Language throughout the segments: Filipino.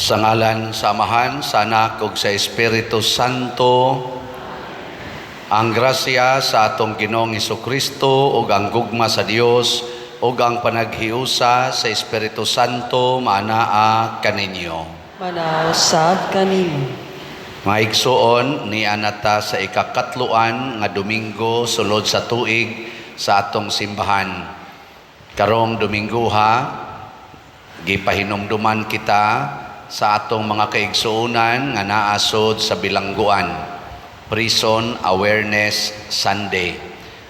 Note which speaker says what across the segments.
Speaker 1: Sa ngalan sa Amahan, sa Anak, ug sa Espiritu Santo, ang grasya sa atong Ginoong Hesukristo ug ang gugma sa Dios ug ang panaghiusa sa Espiritu Santo maanaa kaninyo.
Speaker 2: Manausab kanimo.
Speaker 1: Maigsuon ni anata sa ikakatluan nga Domingo sulod sa tuig sa atong simbahan. Karong Domingo gipahinumduman kita sa atong mga kaigsuonan nga naasod sa bilangguan, Prison Awareness Sunday.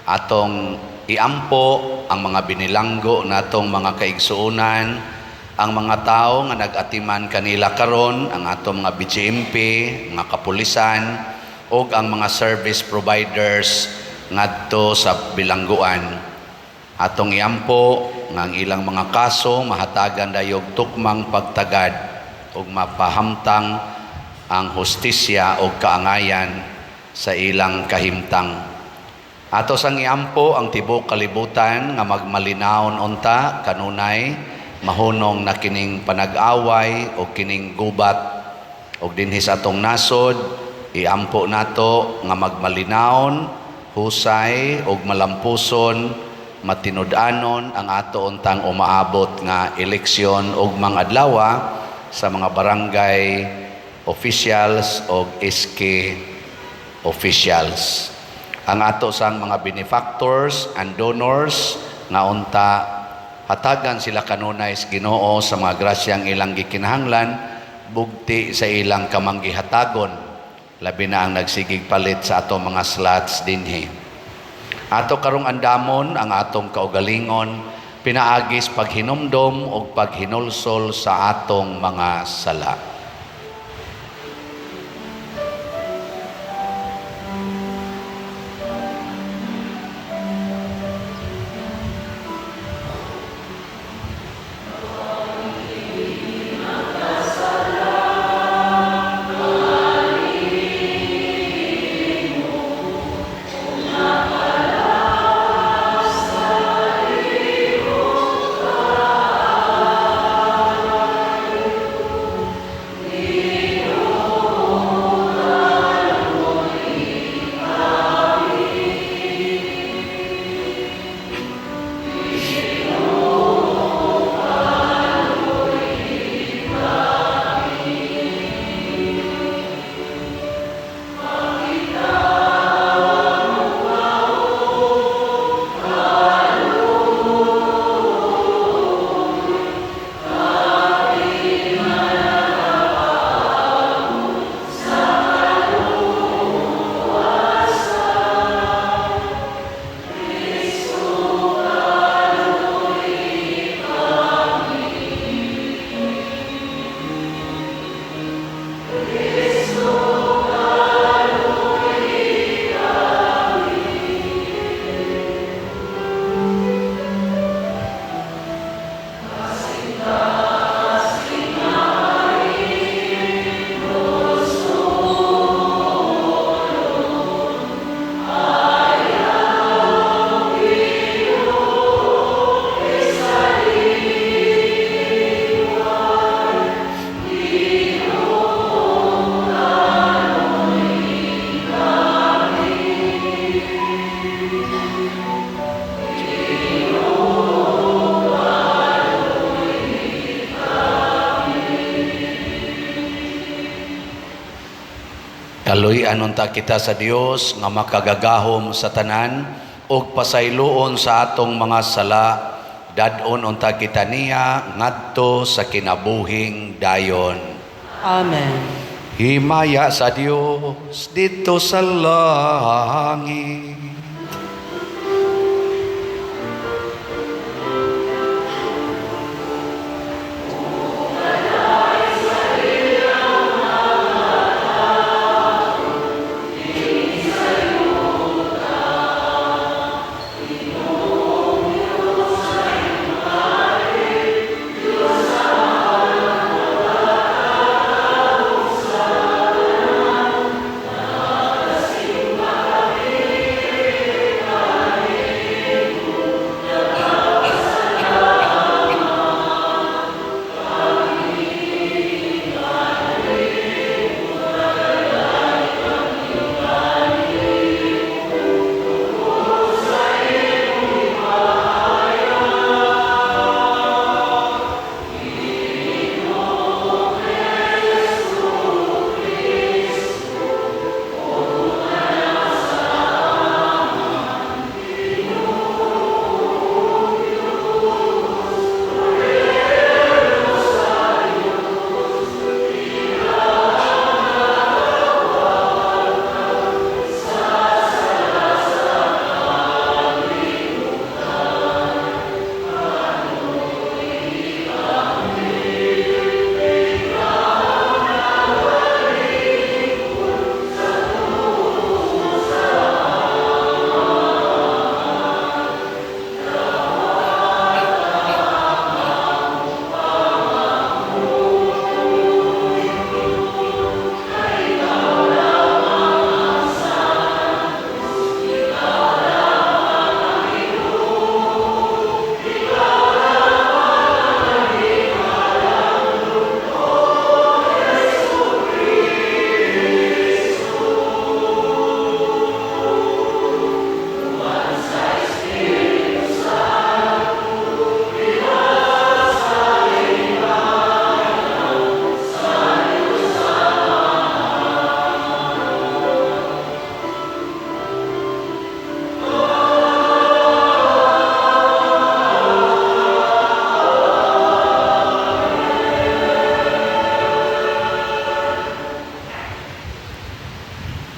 Speaker 1: Atong iampo ang mga binilanggo natong mga kaigsuonan, ang mga tao nga nag-atiman kanila karon, ang atong mga BGMP, mga kapulisan, o ang mga service providers ngadto sa bilangguan. Atong iampo nga ang ilang mga kaso mahatagan dayog tukmang pagtagad ug mapahamtang ang hustisya o kaangayan sa ilang kahimtang. Ato sang iampo ang tibok kalibutan nga magmalinaon unta kanunay mahunong na kining panag-away o kining gubat og dinhi sa atong nasod. Iampo nato nga magmalinaon, husay og malampuson, matinud-anon ang ato untang umaabot nga eleksyon og mga adlaw sa mga barangay officials o SK officials. Ang ato sang mga benefactors and donors nga unta hatagan sila kanunay sa Ginoo sa mga grasyang ilang gikinahanglan, bugti sa ilang kamanggihatagon, labi na ang nagsigig palit sa ato mga slots dinhi. Ato karong andamon ang atong kaugalingon, pinaagis paghinumdom o paghinulsol sa atong mga sala. Kaluy-an unta kita sa Dios nga makagagahom sa tanan ug pasayloon sa atong mga sala, dadon unta kita niya ngadto sa kinabuhing dayon.
Speaker 2: Amen.
Speaker 1: Himaya sa Dios dito sa langit.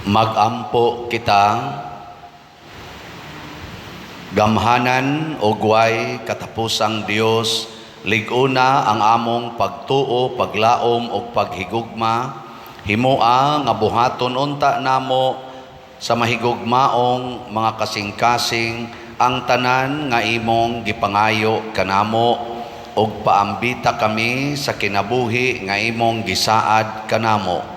Speaker 1: Magampo kita, gamhanan o guway katapusang Dios, liguna ang among pagtuo, paglaom o paghigugma, himoa nga buhaton unta namo sa mahigugmaong mga kasing-kasing ang tanan nga imong gipangayo kanamo ug paambita kami sa kinabuhi nga imong gisaad kanamo.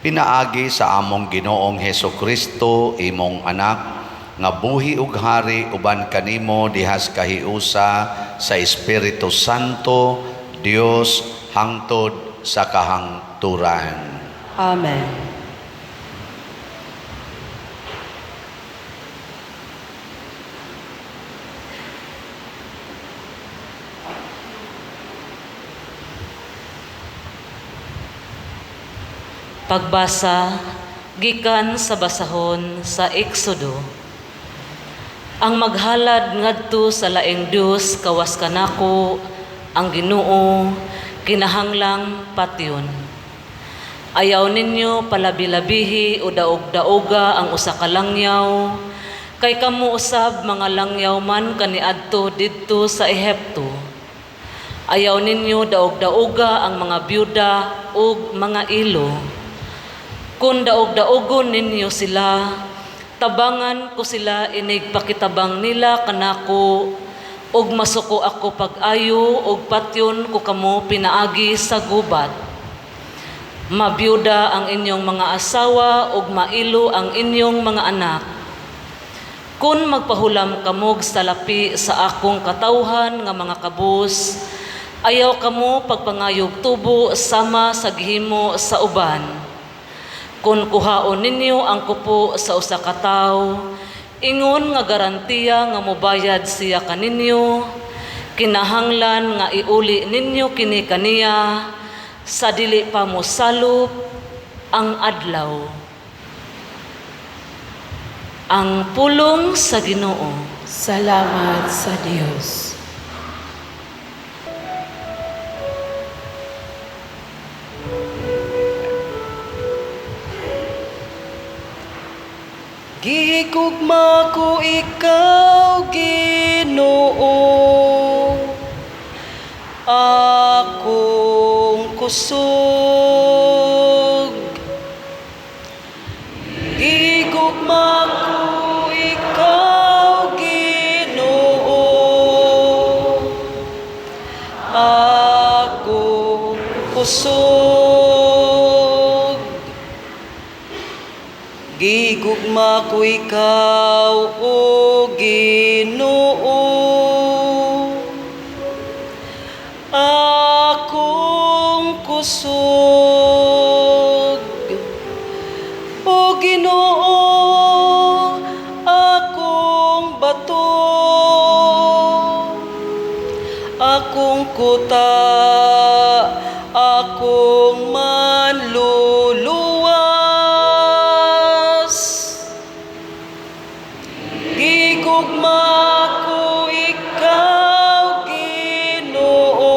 Speaker 1: Pinaagi sa among Ginoong Hesukristo, imong anak, nga buhi ug hari uban kanimo dihas kahiusa sa Espiritu Santo, Dios hangtod sa kahangturan.
Speaker 2: Amen. Pagbasa gikan sa basahon sa Eksodo. Ang maghalad ngadto sa laing Dios kawas kanako ang Ginoo kinahanglang patyon. Ayaw ninyo palabi-labihi o daog-daoga ang usa ka langyaw, kay kamo usab mga langyaw man kaniadto didto sa Ehipto. Ayaw ninyo daog-daoga ang mga byuda ug mga ilo. Kung daog-daogon ninyo sila, tabangan ko sila inig pakitabang nila kanako, ug masuko ako pag-ayo ug patyon ko kamo pinaagi sa gubat. Mabyuda ang inyong mga asawa ug mailo ang inyong mga anak. Kung magpahulam kamog sa lapi sa akong katawhan nga mga kabus, ayaw kamo pagpangayog tubo sama sa gihimo sa uban. Kung kuhaon ninyo ang kupo sa usa ka tawo, ingon nga garantiya nga mobayad siya kaninyo, kinahanglan nga iuli ninyo kini kaniya sa dili pa mosalop ang adlaw. Ang pulong sa Ginoo.
Speaker 3: Salamat sa Diyos.
Speaker 2: Gihigugma ko ikaw, Ginoo, akong kusog. Gihigugma ko ikaw, Ginoo, akong kusog. Gigugma ko ikaw, O Ginoo, akong kusog. O Ginoo, akong bato, akong kuta, akong manluluwas. Gigugma ko ikaw, Ginoo,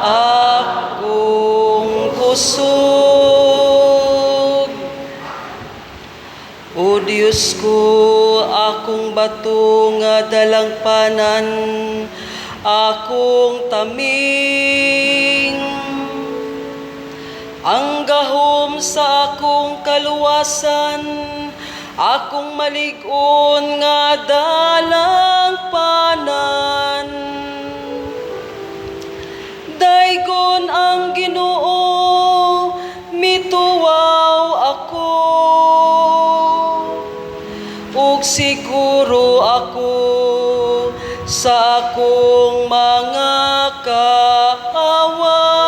Speaker 2: akong kusog. O Diyos ko, akong bato nga dalangpanan, akong taming, ang gahom sa akong kaluwasan, akong malig-on nga dalangpanan. Daygon ang Ginoo, mituwaw ako, ug siguro ako sa akong mga kaaway.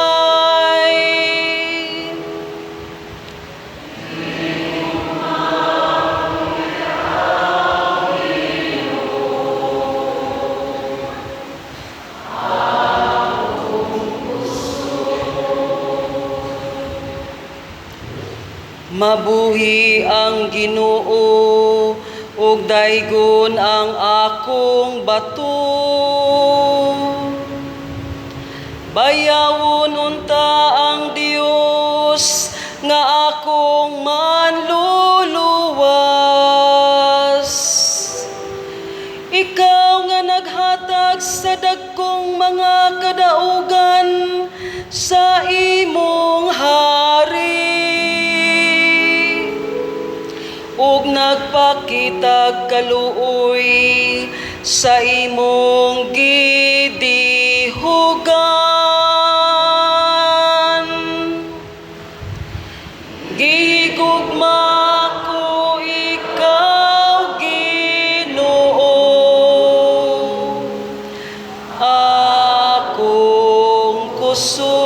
Speaker 2: Mabuhi ang Ginoo, ug daygon ang akong bato. Bayawon unta ang Dios nga akong manluluwas. Ikaw nga naghatag sa dagkong mga kadaugan sa imong hari, ug nagpakitag kaluoy sa imong gidihugan. Gihigugma ko ikaw, Ginoo, akong kusog.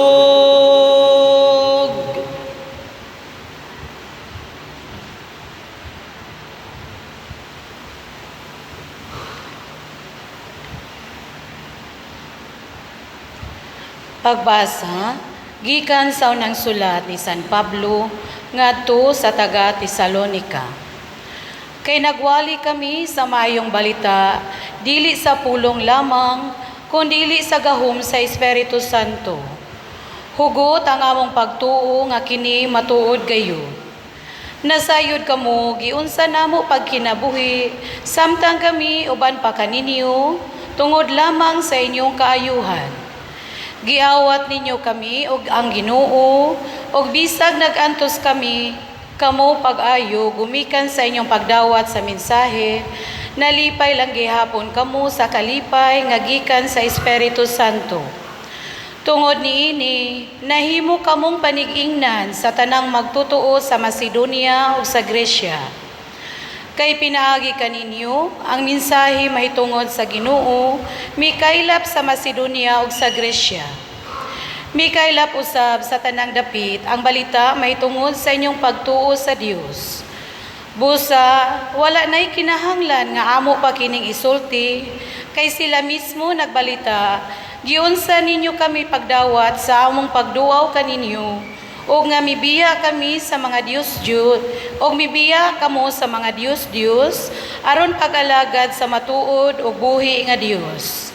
Speaker 3: Pagbasa, gikan sa unang sulat ni San Pablo ngadto sa taga Tesalonica. Kay nagwali kami sa maayong balita, dili sa pulong lamang, kundi sa gahom sa Espiritu Santo. Hugot ang among pagtuo nga kini matuod gayud. Nasayod kamo giunsa namo pagkinabuhi, samtang kami uban pa kaninyo, tungod lamang sa inyong kaayuhan. Giawat ninyo kami og ang Ginoo, og bisag nagantos kami, kamo pag-ayo gumikan sa inyong pagdawat sa mensahe, nalipay lang gihapon kamo sa kalipay nga gikan sa Espiritu Santo. Tungod niini, nahimo kamong panig-ingnan sa tanang magtutuo sa Macedonia ug sa Gresya. Kay pinaagi kaninyo ang mensahe mahitungod sa Ginoo, mikaylap sa Macedonia ug sa Gresya. Mikaylap usab sa tanang dapit ang balita mahitungod sa inyong pagtuo sa Dios. Busa, wala na'y kinahanglan nga amo pa kining isulti, kay sila mismo nagbalita, giunsa ninyo kami pagdawat sa among pagduaw kaninyo, o nga mibiya kami sa mga Diyos-Diyos, o mibiya kamo sa mga Diyos-Diyos, aron pag-alagad sa matuod o buhi nga Diyos.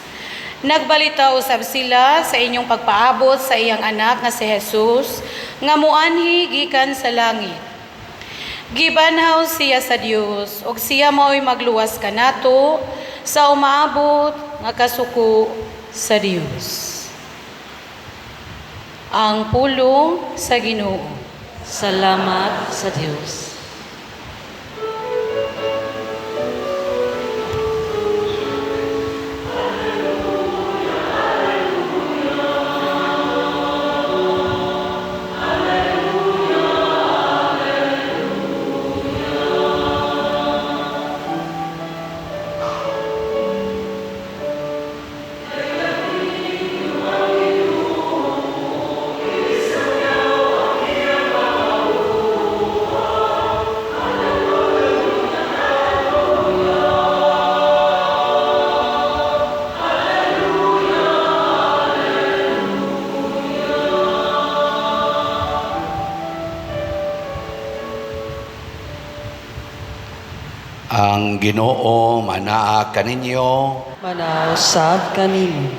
Speaker 3: Nagbalita usab sila sa inyong pagpaabot sa iyang anak nga si Jesus, nga muanhi gikan sa langit. Gibanhaw siya sa Dios, ug siya mao'y magluwas kanato sa umaabot nga kasuko sa Dios. Ang pulong sa Ginoo.
Speaker 2: Salamat sa Diyos.
Speaker 1: Ang Ginoo manaa kaninyo.
Speaker 2: Manausab kanimo.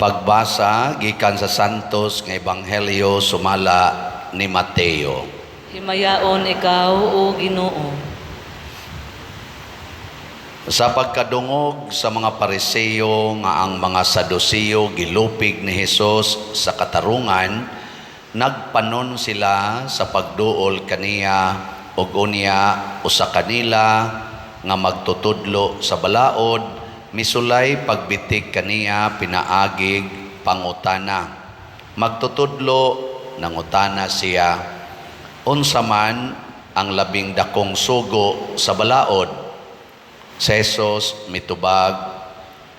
Speaker 1: Pagbasa gikan sa Santos nga Ebanghelyo sumala ni Mateo.
Speaker 2: Himayaon ikaw, o Ginoo.
Speaker 1: Sa pagkadungog sa mga Pariseo nga ang mga Saduceo gilupig ni Hesus sa katarungan, nagpanon sila sa pagduol kaniya ug unya usa kanila nga magtutudlo sa balaod, misulay pagbitik kaniya pinaagig pangutana. Magtutudlo nangutana siya, unsa man ang labing dakong sugo sa balaod? Si Jesus mitubag,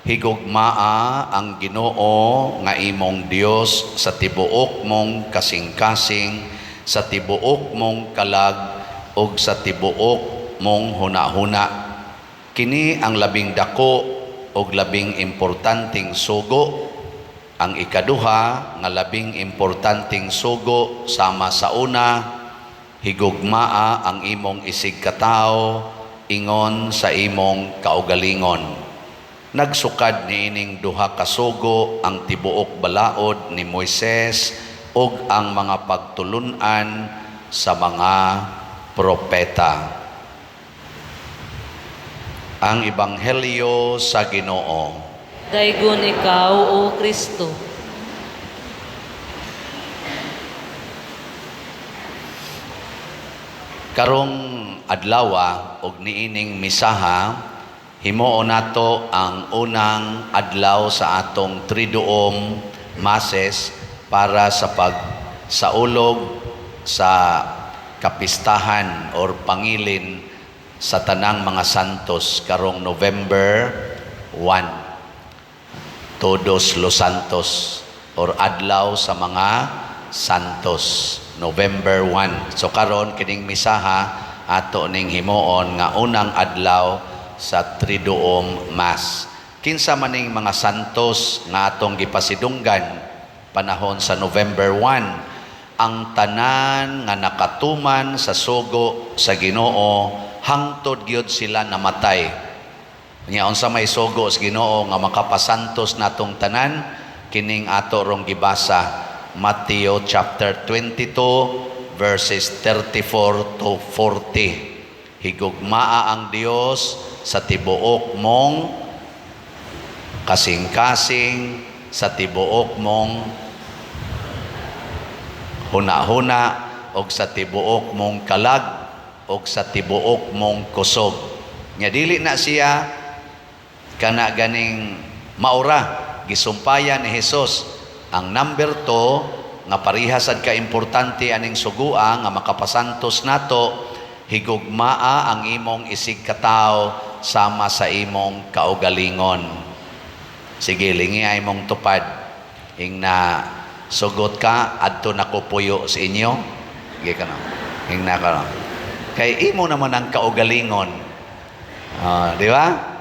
Speaker 1: higugmaa ang Ginoo nga imong Dios sa tibuok mong kasing-kasing, sa tibuok mong kalag, o sa tibuok mong hunahuna. Kini ang labing dako o labing importanteng sugo. Ang ikaduha nga labing importanteng sugo sama sa una, higugmaa ang imong isig katao ingon sa imong kaugalingon. Nagsukad niining duha ka sugo ang tibuok balaod ni Moises ug ang mga pagtulunan sa mga propeta. Ang Ebanghelyo sa Ginoo.
Speaker 2: Daygon ikaw, O Kristo.
Speaker 1: Karong adlawa og niining misaha, himuon nato ang unang adlaw sa atong Triduum Masses para sa pagsaulog sa kapistahan or pangilin sa tanang mga santos karong November 1. Todos los Santos or adlaw sa mga santos. November 1. So karon kining misaha ato ning himuon nga unang adlaw sa Triduum Mass. Kinsa maning mga santos nga atong gipasidunggan panahon sa November 1, ang tanan nga nakatuman sa sugo sa Ginoo hangtod gyud sila namatay. Nya unsa may sugo sa Ginoo nga makapasantos natong tanan, kining ato rong gibasa Matthew chapter 22 verses 34 to 40. Higugmaa ang Dios sa tibuok mong kasing-kasing, sa tibuok mong huna-huna, o sa tibuok mong kalag, o sa tibuok mong kusog. Nya dili na siya kana ganing maura, gisumpayan ni Jesus. Ang number 2 nga parihasad ka importante aning sugua nga makapasantos nato, higugmaa ang imong isig katawo sama sa imong kaugalingon. Sige, lingi ay mong tupad. Ing na sugot ka adto nakupuyo sa inyo. Sige ka na. Ing na ka na. Kay imo naman ang kaugalingon. Di ba?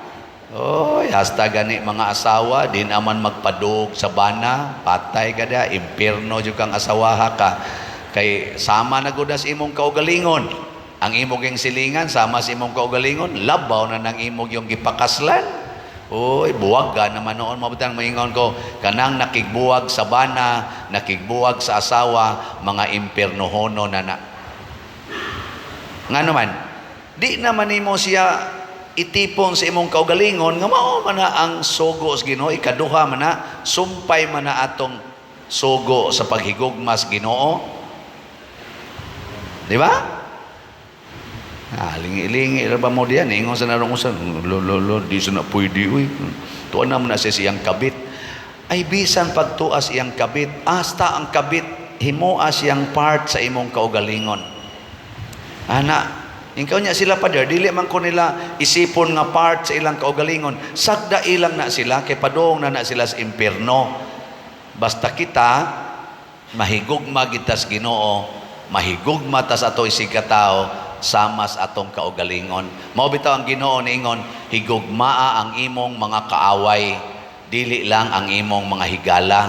Speaker 1: Oy, hasta gani mga asawa, di naman magpadug sa bana, patay ka da, impierno jud kang asawaha ka. Kay sama na gud as imong kaugalingon. Ang imong yung silingan, sama sa imong kaugalingon, labaw na ng imong yung gipakaslan. Oy, buwag ka naman noon, mabutang maingon ko, kanang nakigbuwag sa bana, nakigbuwag sa asawa, mga impiernohono na na. Nga naman, di naman imo siya itipon sa imong kaugalingon nga mao man na ang sugo sa Ginoo, ikaduha man na sumpay man na atong sugo sa paghigugma sa Ginoo. Di ba? Lingi-lingi ra ba mo diyan ingon sa narong usan, lo di sa na pwede uy. Tuwa na mo na siya siyang kabit. Ay bisan pagtuas iyang kabit, hasta ang kabit himua siyang part sa imong kaugalingon. Ana, ikaw niya sila pader, dili man ko nila isipon nga part sa ilang kaugalingon. Sagda ilang na sila, kay padong na sila sa impierno. Basta kita, mahigugma kita sa Ginoo, mahigugma ta sa ato isig katao, sama sa atong kaugalingon. Mao bitaw ang Ginoo niingon, higugmaa ang imong mga kaaway, dili lang ang imong mga higala.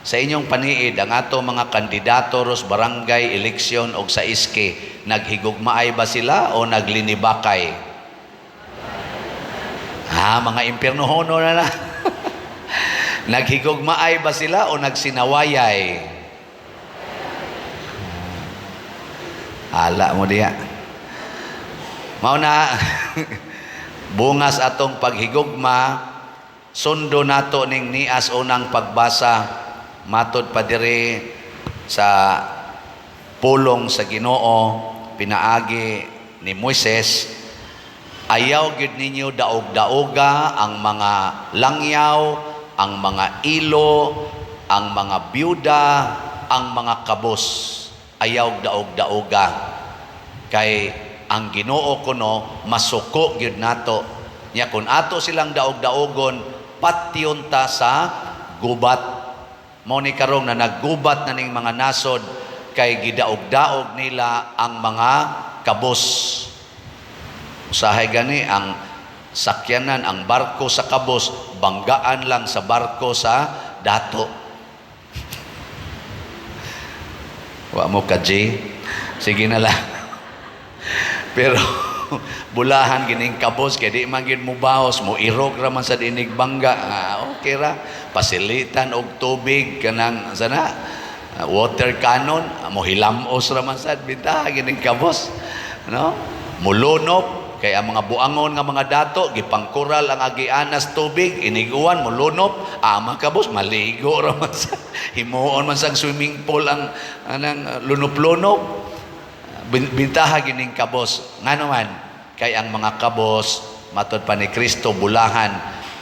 Speaker 1: Sa inyong paniid, ang ato mga kandidato ros barangay eleksyon o sa iske, naghigugmaay ba sila o naglinibakay? Mga impiernohono na na. Naghigugmaay ba sila o nagsinawayay? Ala mo diya. Mao na, bungas atong paghigugma, sundo nato ning nias unang pagbasa, matod pa diri sa pulong sa Ginoo, pinaagi ni Moises, ayaw gid ninyo daog-daoga ang mga langyaw, ang mga ilo, ang mga byuda, ang mga kabos. Ayaw daog-daoga. Kay ang Ginoo kuno masuko gyud nato. Nya kun ato silang daog-daogon, patyon ta sa gubat. Mao ni karong na naggubat na ning mga nasod kay gidaog-daog nila ang mga kabos. Usahay gani ang sakyanan, ang barko sa kabos, banggaan lang sa barko sa dato. Wa mo ka, J? Sige na lang. Pero bulahan gining kabos kay di man gid mo baos, mo irog ra man sa dinig bangga. Okay ra, pasilitan og tubig kanang sana water cannon, mo hilamos raman sad bitaha gining kabos, no? Mulunop kay ang mga buangon nga mga dato gipangkural ang agianas tubig, iniguan mulunop, ama kabos maligo raman sad. Himuon man sang swimming pool ang anang lunop-lunop. Bitaha gining kabos. Ngano man kay ang mga kabos matud pa ni Kristo bulahan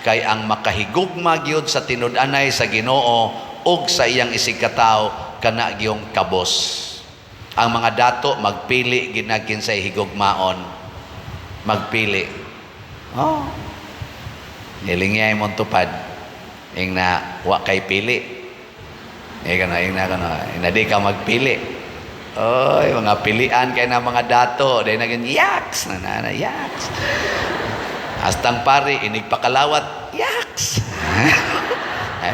Speaker 1: kay ang makahigugma gyud sa tinud-anay sa Ginoo ug sa iyang isigkatawo kana gyung kabos. Ang mga dato magpili ginagin sa higugmaon. Magpili. Oh. Nilingay mo tupad. Ing na wa kay pili. Di ka magpili. Oy, mga pilian kay na mga dato, dahil naging yaks, yaks. Hastang pari, inigpakalawat, yaks.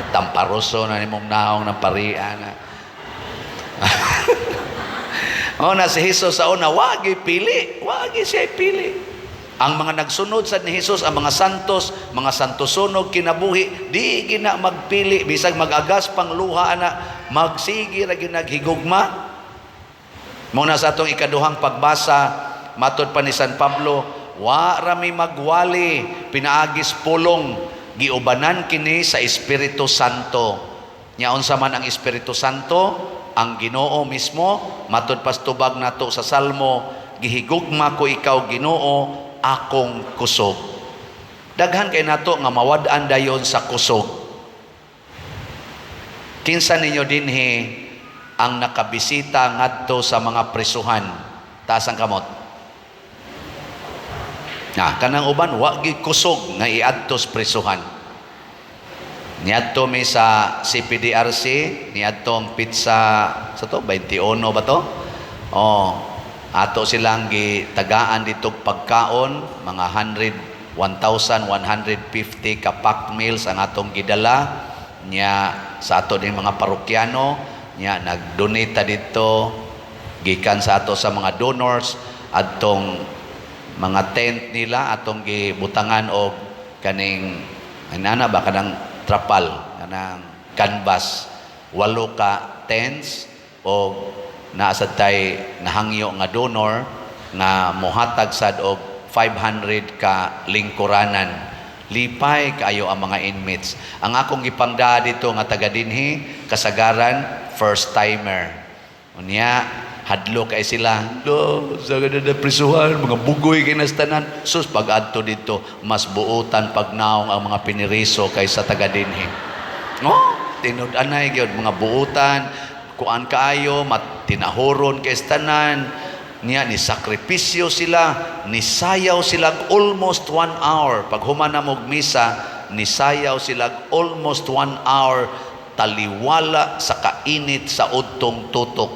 Speaker 1: Tamparoso na ni mong naong ng parian. Na si Jesus sa una, wagi pili, wagi siya pili. Ang mga nagsunod sa ni Jesus, ang mga santos sunog kinabuhi, di gina magpili, bisag magagas pang luha na, magsigi ra ginaghigugma. Muna sa atong ikaduhang pagbasa, matod pa ni San Pablo, wa rami magwali, pinaagis pulong, giubanan kini sa Espiritu Santo. Nya unsa man ang Espiritu Santo? Ang Ginoo mismo, matod pastubag nato sa Salmo, gihigugma ko ikaw Ginoo, akong kusog. Daghan kay nato nga mawad-an dayon sa kusog. Kinsa ninyo dinhi ang nakabisita ngadto sa mga prisuhan? Taas ang kamot. Kanang uban wa gi kusog nga iadto sa prisuhan. Niadto mi sa CPDRC, niadto ang pizza sa to 21 ba to? Ato silang gitagaan dito pagkaon, mga 1,150 ka pack meals ang atong gidala nya sa ato din mga parokyano. Nya nag-donate dito gikan sa ato sa mga donors atong mga tent nila atong gibutangan og kaning anana ba kanang trapal kanang canvas 8 ka tents og naa sad tay nahangyo nga donor nga mohatag sad og 500 ka lingkuranan. Lipay kayo ang mga inmates. Ang akong gipangda dito nga taga dinhi kasagaran first timer. Unya hadlo kay sila. Sa ganda prisuhan, mga bugoy kay nastanan. Sus pag-adto dito mas buutan pagnaong ang mga piniriso kaysa taga dinhi. Tinud-anay gyud mga buutan, kuan kaayo matinahoron kay stanan. Niya ni sakripisyo sila, nisayaw sila almost 1 hour. Pag humana mog misa, nisayaw sila almost 1 hour taliwala sa kainit sa udtong tutok.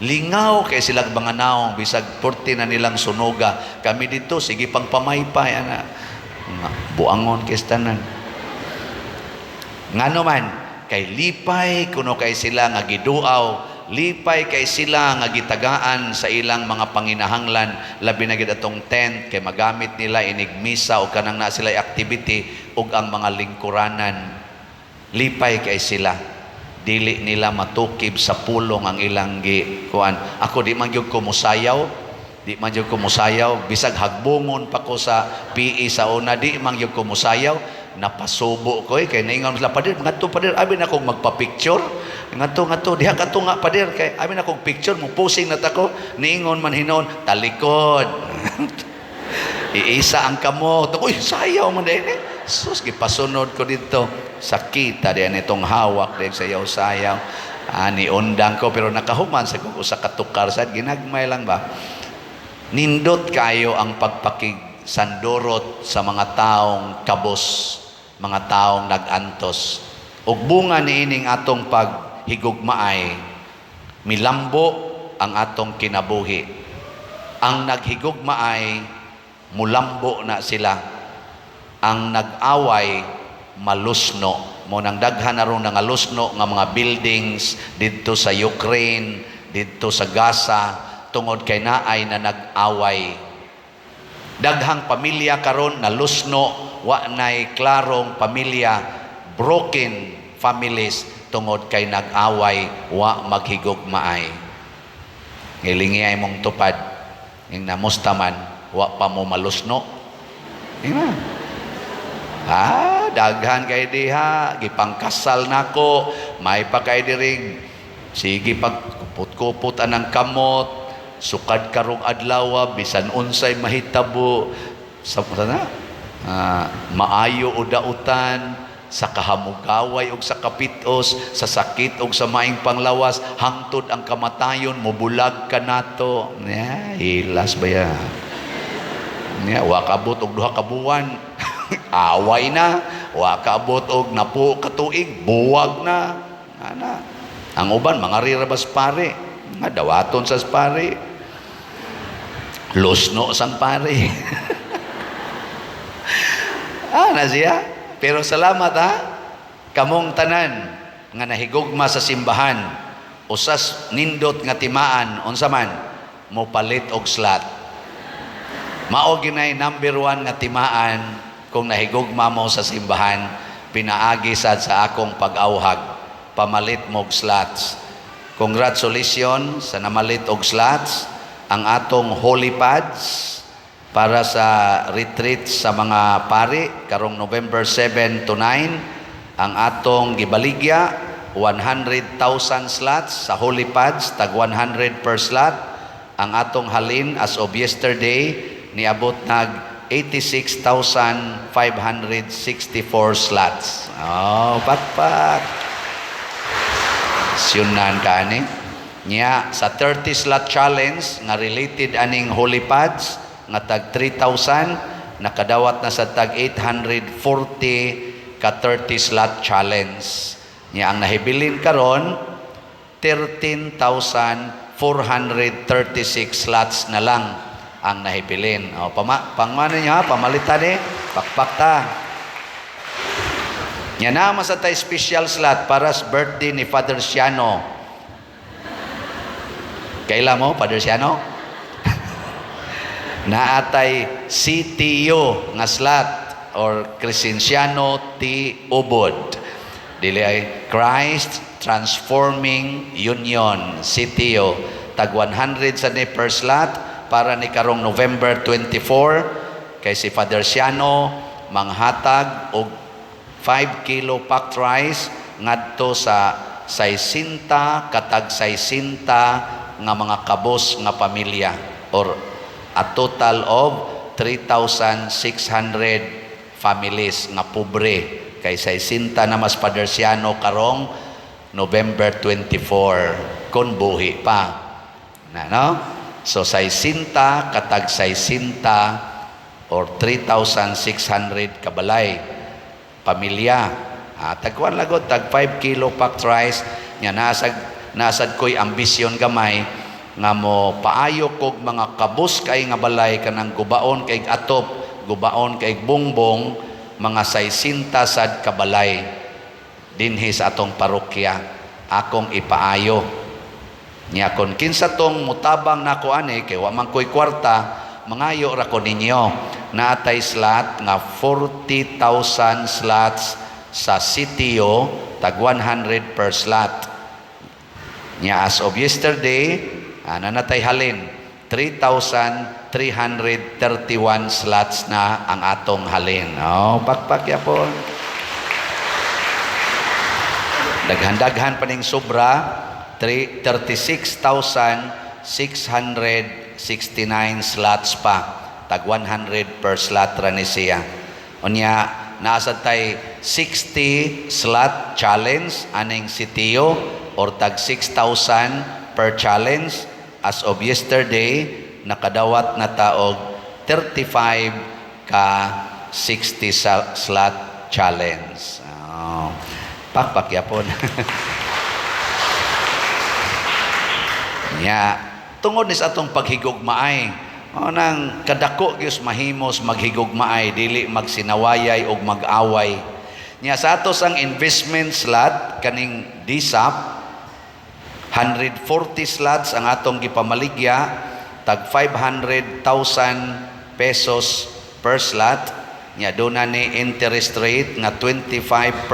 Speaker 1: Lingaw kay sila mga naong bisag 40 na nilang sunuga. Kami dito sige pang pamaypay ana. Buangon kay tanan. Ngano man kay lipay kuno kay sila nga giduaw. Lipay kay sila nga gitagaan sa ilang mga panginahanglan, labi na gid atong tent kay magamit nila inigmisa o kanang na sila activity ug ang mga lingkuranan. Lipay kay sila, dili nila matukib sa pulong ang ilang kuan. Ako di man gyud ko musayaw, bisag hagbungon pa ko sa PE sa una, di man gyud ko musayaw. Napasubo ko kay naingon sila, padir ngadto padir abi na kog magpa-picture ngadto diha kadto nga padir kay abi na kog picture mo posing na tako. Niingon man hinon talikod. Iisa ang kamot. Uy sayaw man din sus gipasunod ko dito sakita diyan itong hawak din sayaw ani undang ko pero nakahuman sa kung sa katukar sad ginagmay lang ba. Nindot kayo ang pagpakig sandurot sa mga taong kabos, mga taong nagantos. Ug bunga niining atong paghigugmaay, milambo ang atong kinabuhi. Ang naghigugmaay, mulambo na sila. Ang nag-away, malusno. Munang daghan na ron nga lusno nga mga buildings dito sa Ukraine, dito sa Gaza, tungod kay naay na nag-away. Daghang pamilya karon na lusno, wa nay klarong pamilya, broken families tungod kay nag-away wa maghigugmaay. Ngilingi ay mong tupad ing namustaman wa pa mo malusno. Ina. Daghan kay diha, gipangkasal nako, may pa kay dirig. Sige pagkupot-kupot anang kamot, sukad karong adlaw bisan unsay mahitabo sa sana. Maayo o dautan, sa kahamugaway o sa kapitos, sa sakit o sa maing panglawas, hangtod ang kamatayon, mubulag ka nato. Hilas ba yan? Wakabot og duha ka buwan, away na. Wakabot og napo katuig, buwag na. Ang uban, mga rirabas pare, nga dawaton sa pare, lusno sang pare. Na siya? Pero salamat kamong tanan nga nahigugma sa simbahan, usas nindot nga timaan, unsa man, mo palit og slot. Mao ginay number 1 nga timaan kung nahigugma mo sa simbahan, pinaagi sad sa akong pag-awhag, pamalit mo og slots. Congratulations sa namalit og slots ang atong holy pads para sa retreat sa mga pari karong November 7 to 9. Ang atong gibaligya 100,000 slots sa holy pads, tag 100 per slot. Ang atong halin as of yesterday niabot nag 86,564 slots. Pakpak. Syunan ka ani. Nya sa 30 slot challenge nga related aning holy pads nga tag 3,000, nakadawat na sa tag 840 ka 30 slot challenge. Nya ang nahibilin karon 13,436 slots na lang ang nahibilin. Pangmano niya, pamalitan pakpak ta. Nya naman sa tay special slot para sa birthday ni Father Siano. Kailan mo, Father Siano? Naatay CTO nga slot or Crescenciano T. Ubod. Dili ay Christ Transforming Union, CTO. Tag 100 sa ni per slot para ni karong November 24 kay si Father Siano manghatag og 5 kilo packed rice ngadto sa 60 katag 60 nga mga kabos nga pamilya or a total of 3,600 families nga pobre kay 60 na mas Father Siano karong November 24 kon buhi pa no? So 60 katag 60 or 3,600 kabalay pamilya. Tagkuan lagod tag 5 kilo packed rice nya nasad ko'y ambisyon gamay nga mo paayo kog mga kabus kay nga balay kanang gubaon kay atop, gubaon kay bungbong, mga 60 sad kabalay dinhi sa atong parokya akong ipaayo. Nya kon kinsa tong mutabang nako ani kay wa man ko'y kwarta, mangayo ra ko ninyo. Naatay slot nga 40,000 slots sa CTO, tag 100 per slot. Nya as of yesterday, nanatay halin 3,331 slots na ang atong halin. Pakpak yapon. Daghan-daghan paning sobra, 36,669 slots pa. Tag 100 per slot ra ni siya. Unya nasa tay 60 slot challenge aning CTO or tag 6,000 per challenge. As of yesterday, nakadawat na taog 35 ka 60 slot challenge. Pakpak yapon. Nya tungod ni sa atong paghigugmaay, nang kadako gyud mahimos maghigugmaay, dili magsinawayay og mag-away. Nya sa atos ang investment slot kaning DSAP, 140 slots ang atong gipamaligya, tag 500,000 pesos per slot. Nya doon na ni interest rate nga 25%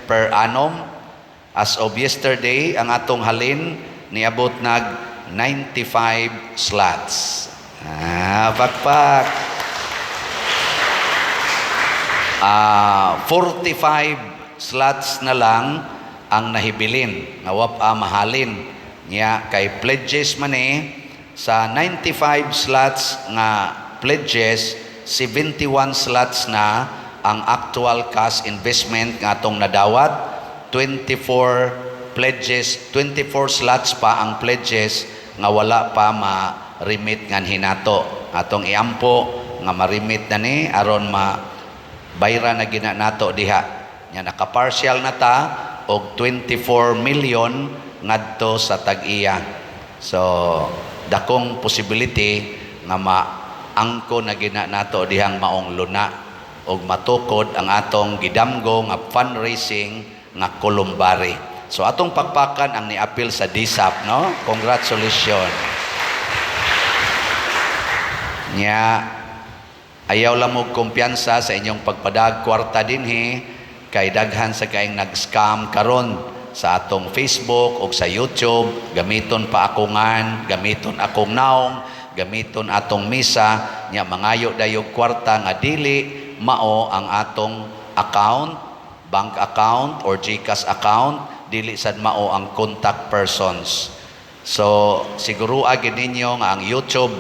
Speaker 1: per annum. As of yesterday, ang atong halin niabot nag 95 slots. Pakpak. 45 slots na lang ang nahibilin. Nawap mahalin niya kay pledges man sa 95 slots nga pledges, 71 slots na ang actual cash investment nga atong nadawat. 24 pledges, 24 slots pa ang pledges nga wala pa ma-remit ngan hinato. Atong iampo nga ma-remit na ni aron bayra na gina nato diha. Nya naka-partial na ta og 24 million ngadto sa tag-iya. So dakong possibility nga maangko na gina nato dihang maong luna og matukod ang atong gidamgo nga fundraising nga Columbari. So atong pakpakan ang niapil sa DSAP, no? Congratulations. Nya ayaw lang mo kumpiyansa sa inyong pagpadag kwarta dinhi kay daghan sa kaayong nag-scam karon sa atong Facebook o sa YouTube. Gamiton pa akungan, gamiton akong naong, gamiton atong misa, nya mangayo dayog kwarta nga dili mao ang atong account, bank account or GCash account, dili sad mao ang contact persons. So siguro agin ninyo nga ang YouTube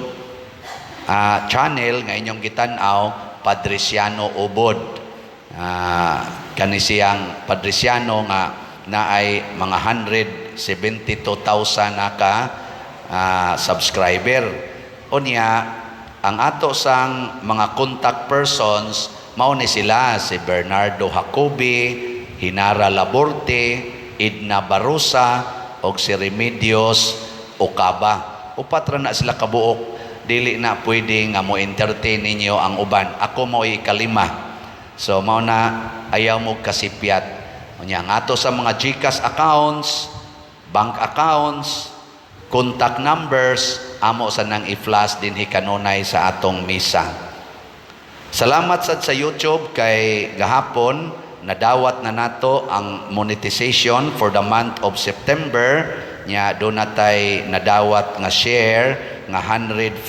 Speaker 1: channel nga inyong gitan-aw, Padresiano Ubod. Kani siyang Padresiano nga naay mga 172,000 naka subscriber. Unya ang ato sang mga contact persons mao ni sila si Bernardo Jacobi, Hinara Laborte, Edna Barosa og si Remedios Ocaba. Upat ra na sila kabuok. Dili na pwede nga mo entertain ninyo ang uban. Ako mo ikalima. So mao na ayaw mo kasipyat. Unya nga ato sa mga GCash accounts, bank accounts, contact numbers, amo sa nang i-flash din hikanunay sa atong misa. Salamat sad sa YouTube kay gahapon nadawat na nato ang monetization for the month of September. Nya do natay nadawat nga share nga 143,000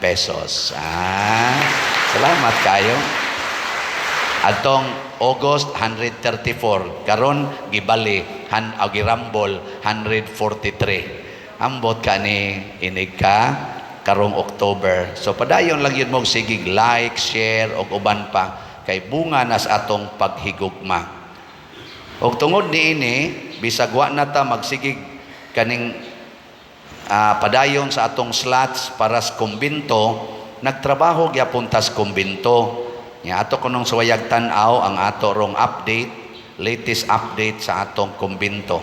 Speaker 1: pesos. Salamat kayo. Atong August 134, karon gibali girambol 143. Ambot ka ni inig ka karong October. So padayon lang yun mo sigig like, share og uban pa kay bunga nas atong paghigugma. Og tungod niini bisag wa na ta magsigig kaning padayon sa atong slots para sa kumbinto, nagtrabaho gyapon ta sa kumbinto. Nya ato kunong suwayag tan-aw ang ato rong update, latest update sa atong kumbinto.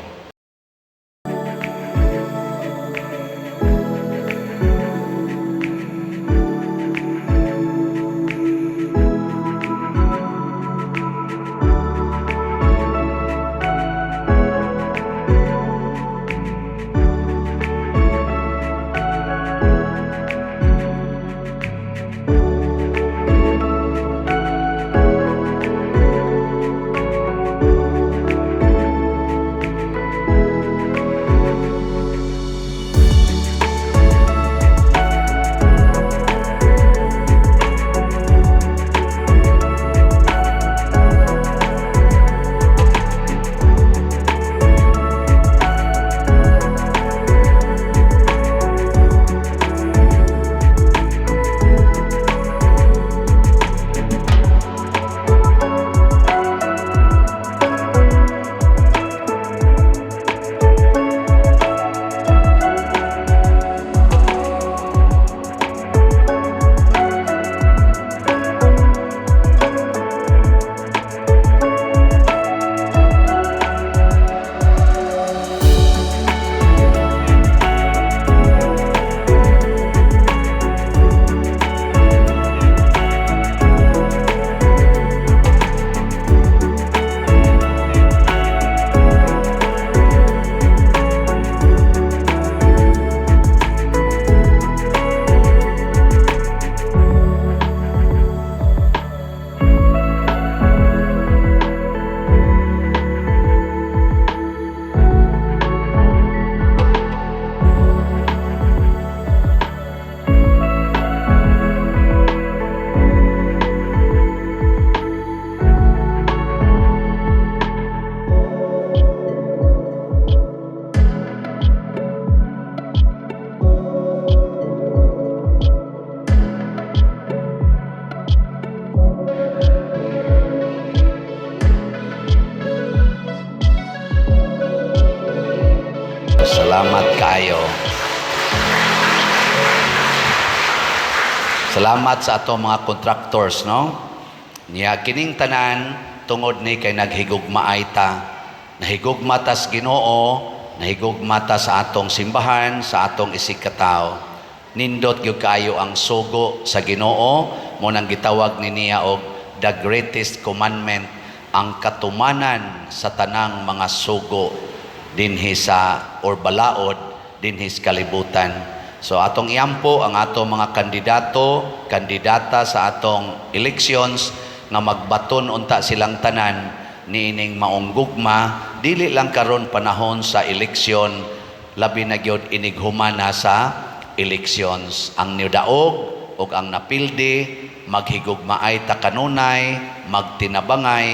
Speaker 1: Salamat kayo. Salamat sa atong mga contractors, no? Niya kining tanan tungod ni kay naghigugmaay ta. Nahigugma ta sa Ginoo, nahigugma ta sa atong simbahan, sa atong isikataw. Nindot gyud kayo ang sugo sa Ginoo, mo nang gitawag ni niya og the greatest commandment, ang katumanan sa tanang mga sugo dinhi sa or balaod dinhi sa kalibutan. So atong iampo ang atong mga kandidato, kandidata sa atong elections nga magbaton unta silang tanan niining maong gugma, dili lang karon panahon sa eleksyon, labi na gyud inighumana sa elections. Ang nidaog ug ang napildi maghigugmaay ta kanunay, magtinabangay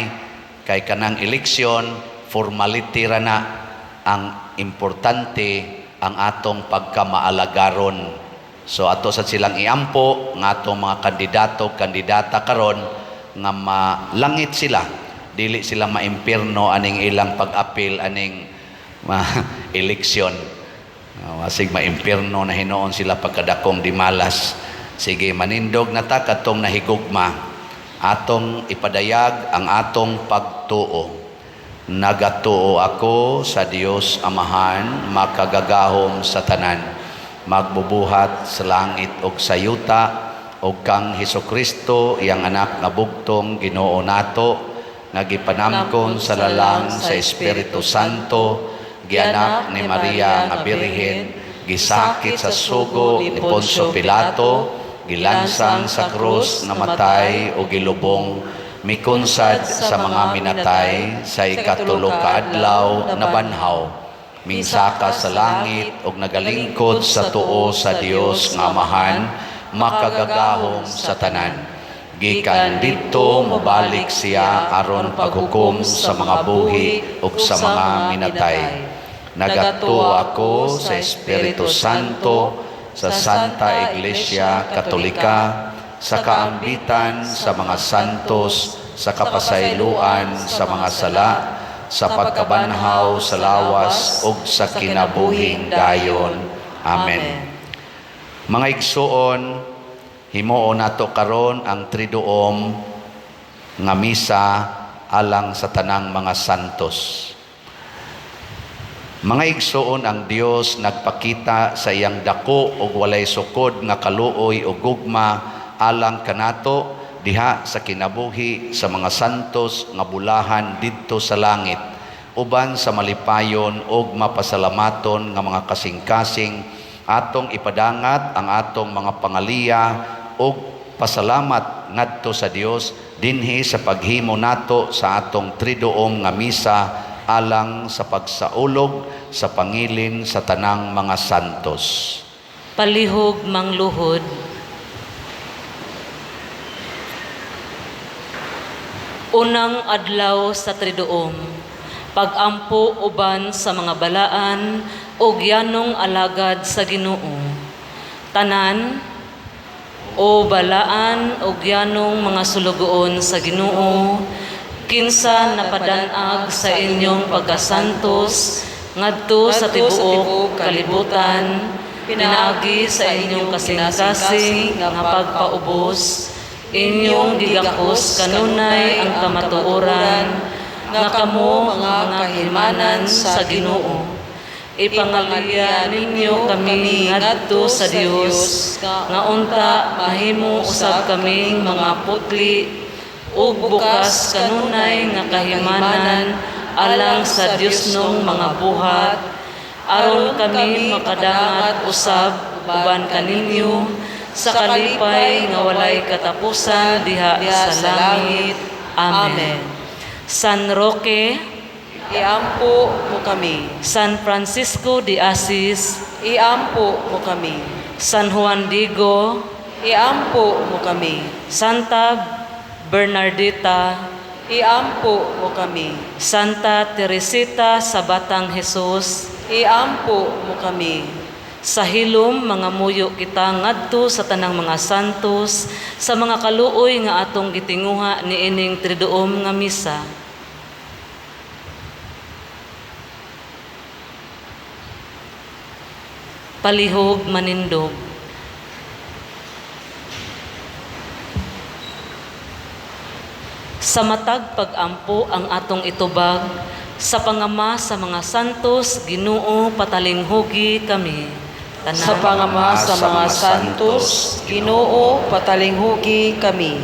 Speaker 1: kay kanang eleksyon formality ra na. Ang importante ang atong pagkamaalagaron. So ato sa silang iampo nga atong mga kandidato, kandidata karon nga malangit sila, dili sila maimpierno aning ilang pag-apil aning eleksyon. Wasig maimpierno na hinoon sila pagkadakong dimalas. Sige, manindog na ta katong nahigugma. Atong ipadayag ang atong pagtuo. Nagatuo ako sa Dios Amahan, makagagahom sa tanan, magbubuhat sa langit ug sa yuta, ug kang Hesukristo, iyang anak nga bugtong Ginoo nato, nagipanamkon sa lalang sa Espiritu Santo, gianak ni Maria nga Birhen, gisakit sa sugo ni Poncio Pilato, gilansang sa krus, namatay o gilubong, mikunsad sa mga minatay, sa ikatulo ka adlaw nabanhaw, minsaka sa langit ug nagalingkod sa tuo sa Dios nga Amahan, makagagahom sa tanan. Gikan didto mobalik siya aron paghukom sa mga buhi ug sa mga minatay. Nagatuo ako sa Espiritu Santo, sa Santa Iglesia Katolika, sa kaambitan sa mga santos, sa kapasayloan sa mga sala, sa pagkabanhaw sa lawas ug sa kinabuhing dayon. Amen. Mga igsuon, himuon nato karon ang triduom nga misa alang sa tanang mga santos. Mga igsuon, ang Dios nagpakita sa iyang dako ug walay sukod nga kaluoy ug gugma alang kanato diha sa kinabuhi sa mga santos nga bulahan didto sa langit, uban sa malipayon ug mapasalamaton nga mga kasing-kasing atong ipadangat ang atong mga pangaliya ug pasalamat ngadto sa Dios dinhi sa paghimo nato sa atong triduom nga misa alang sa pagsaulog sa pangilin sa tanang mga santos.
Speaker 2: Palihog mangluhod. Unang adlaw sa triduom, pagampo uban sa mga balaan o yanong alagad sa Ginoo. Tanan o balaan o yanong mga sulugoon sa Ginoo, kinsa napadanag sa inyong pagkasantos ngadto sa tibuok kalibutan, pinaagi sa inyong kasing-kasing nga pagpaubos, inyong gigakos kanunay ang kamatuoran nga kamo mga kahimanan sa Ginoo. Ipangaliya ninyo kami ngadto sa Dios nga unta mahimo usab kaming mga putli ug bukas kanunay nga kahimanan alang sa Diosnong mga buhat, aron kami makadangat usab uban kaninyo sa kalipay nga walay katapusan diha sa langit. Amen. San Roque,
Speaker 3: Iampo mo kami.
Speaker 2: San Francisco de Assis,
Speaker 3: Iampo mo kami.
Speaker 2: San Juan Diego,
Speaker 3: Iampo mo kami.
Speaker 2: Santa Bernardita,
Speaker 3: Iampo mo kami.
Speaker 2: Santa Teresita sa Batang Jesus,
Speaker 3: Iampo mo kami.
Speaker 2: sa hilom mga muyo kita ngadto sa tanang mga santos, sa mga kaluoy nga atong gitinguha niining triduom nga misa. palihog manindog. Sa matag pag-ampo ang atong itubag, sa pangama sa mga santos, Ginoo patalinghugi kami. Tanan.
Speaker 4: Sa pangama sa mga santos, Ginoo patalinghugi kami.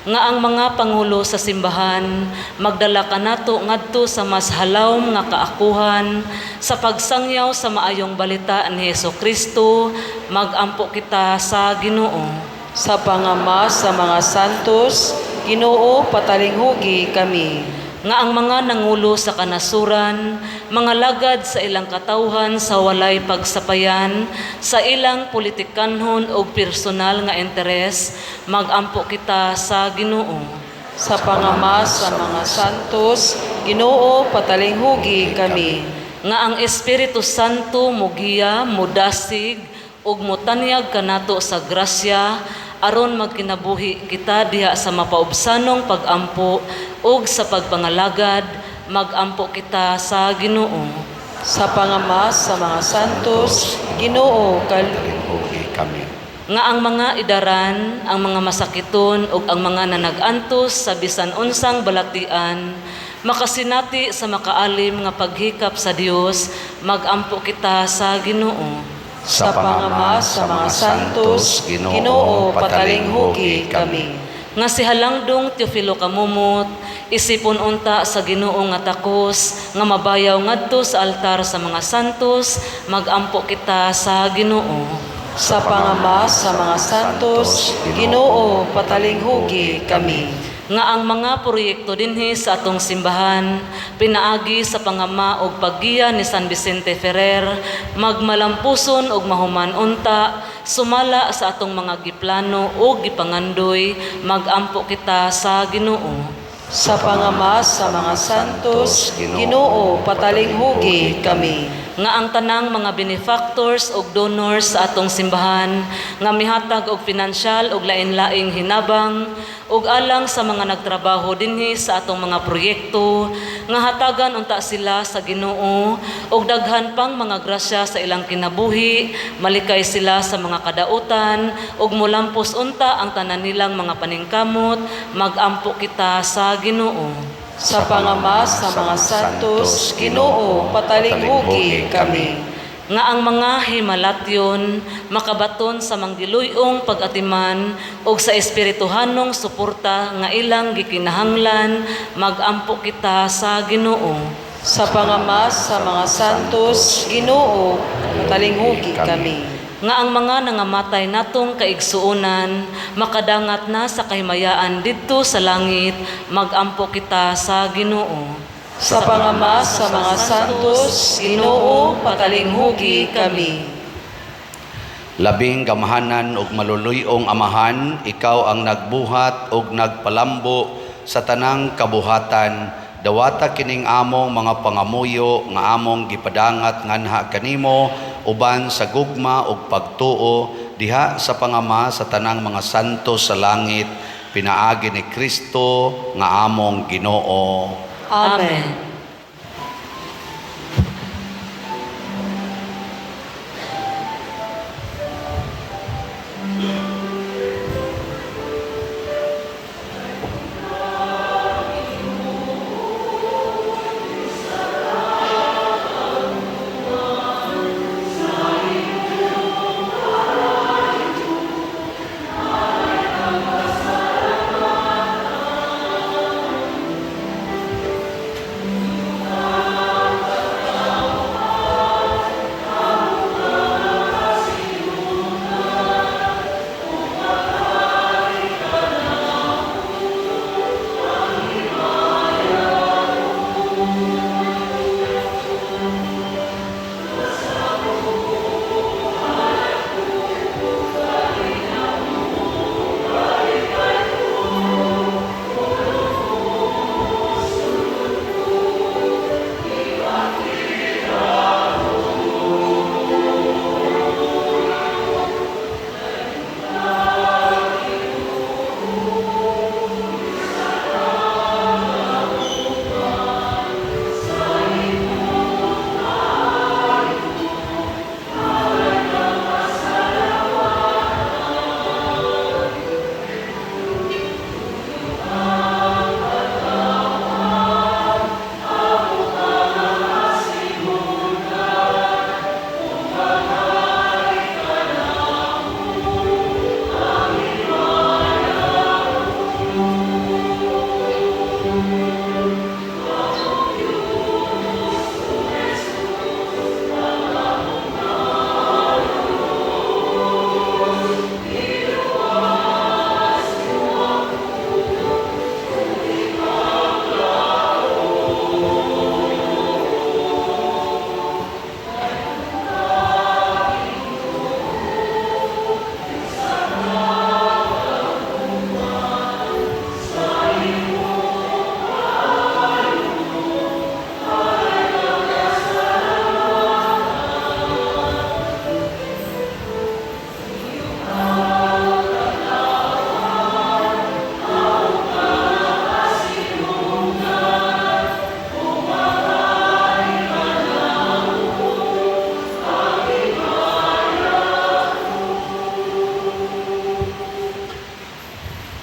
Speaker 2: Nga ang mga pangulo sa simbahan, magdala kanato ngadto sa mas halawom nga kaakuhan, sa pagsangyaw sa maayong balita ni Hesukristo, magampo kita sa Ginoo.
Speaker 4: Sa pangama sa mga santos, Ginoo patalinghugi kami.
Speaker 2: Nga ang mga nangulo sa kanasuran, mga lagad sa ilang katawhan sa walay pagsapayan, sa ilang politikanhon o personal nga interes, magampo kita sa Ginoo.
Speaker 4: Sa pangama sa mga santos, Ginoo patalinghugi kami.
Speaker 2: Nga ang Espiritu Santo mugiya, mudasig, ug mutanyag kanato sa grasya, aron magkinabuhi kita diha sa mapaubsanong pag-ampo ug sa pagpangalagad, magampo kita sa Ginoo.
Speaker 4: Sa pangama sa mga santos, Ginoo
Speaker 1: Patalinghugi kami.
Speaker 2: Nga ang mga idaran, ang mga masakiton ug ang mga nanag-antos sa bisan unsang balatian, makasinati sa makaalim nga paghikap sa Dios, magampo kita sa Ginoo.
Speaker 4: Sa pangama sa mga santos, Ginoo patalinghugi kami.
Speaker 2: Nga si Halangdong Teofilo Kamumot, isipon unta sa Ginoo nga takos, nga mabayaw ngadto sa altar sa mga santos, magampo kita sa Ginoo.
Speaker 4: Sa pangama sa mga santos, Ginoo patalinghugi kami.
Speaker 2: Nga ang mga proyekto dinhi sa atong simbahan, pinaagi sa pangama ug paggiya ni San Vicente Ferrer, magmalampuson ug mahuman unta, sumala sa atong mga giplano ug gipangandoy, magampo kita sa Ginoo.
Speaker 4: Sa pangama sa mga santos, Ginoo patalinghugi kami.
Speaker 2: Nga ang tanang mga benefactors ug donors sa atong simbahan, nga mihatag og pinansyal ug lain-laing hinabang, ug alang sa mga nagtrabaho dinhi sa atong mga proyekto, nga hatagan unta sila sa Ginoo, ug daghan pang mga grasya sa ilang kinabuhi, malikay sila sa mga kadautan, ug mulampos unta ang tanan nilang mga paningkamot, magampo kita sa Ginoo.
Speaker 4: Sa pangama sa mga santos, Ginoo patalinghugi kami.
Speaker 2: Nga ang mga himalatyon makabaton sa manggiluyong pag-atiman ug sa espirituhanong suporta nga ilang gikinahanglan, magampo kita sa Ginoo.
Speaker 4: Sa pangama sa mga santos, Ginoo patalinghugi kami.
Speaker 2: Nga ang mga nangamatay natong kaigsuonan makadangat na sa kahimayaan didto sa langit, magampo kita sa Ginoo.
Speaker 4: Sa pangama sa mga santos, Ginoo patalinghugi kami.
Speaker 1: Labing gamahanan ug maluluyong Amahan, ikaw ang nagbuhat ug nagpalambo sa tanang kabuhatan. Dawata kining among mga pangamuyo nga among gipadangat nganha kanimo uban sa gugma ug pagtuo diha sa pangama sa tanang mga santos sa langit, pinaagi ni Kristo nga among Ginoo.
Speaker 2: Amen.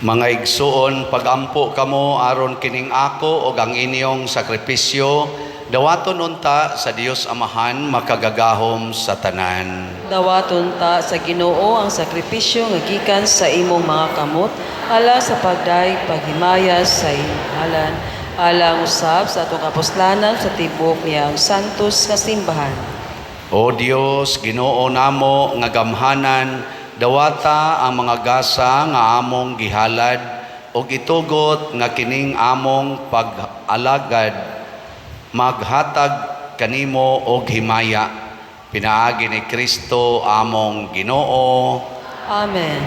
Speaker 1: Mga igsuon, pagampo kamo aron kining ako og ang inyong sakripisyo, dawaton unta sa Dios Amahan makagagahom sa tanan.
Speaker 4: Dawaton ta sa Ginoo ang sakripisyo nga gikan sa imong mga kamot ala sa pagday paghimayas sa imong ngalan, alang usab sa atong kapuslanan sa tibok niyang santos nga simbahan.
Speaker 1: O Dios, Ginoo namo nga gamhanan, dawata ang mga gasa nga among gihalad ug itugot nga kining among pag-alagad maghatag kanimo og himaya. Pinaagi ni Kristo among Ginoo.
Speaker 4: Amen.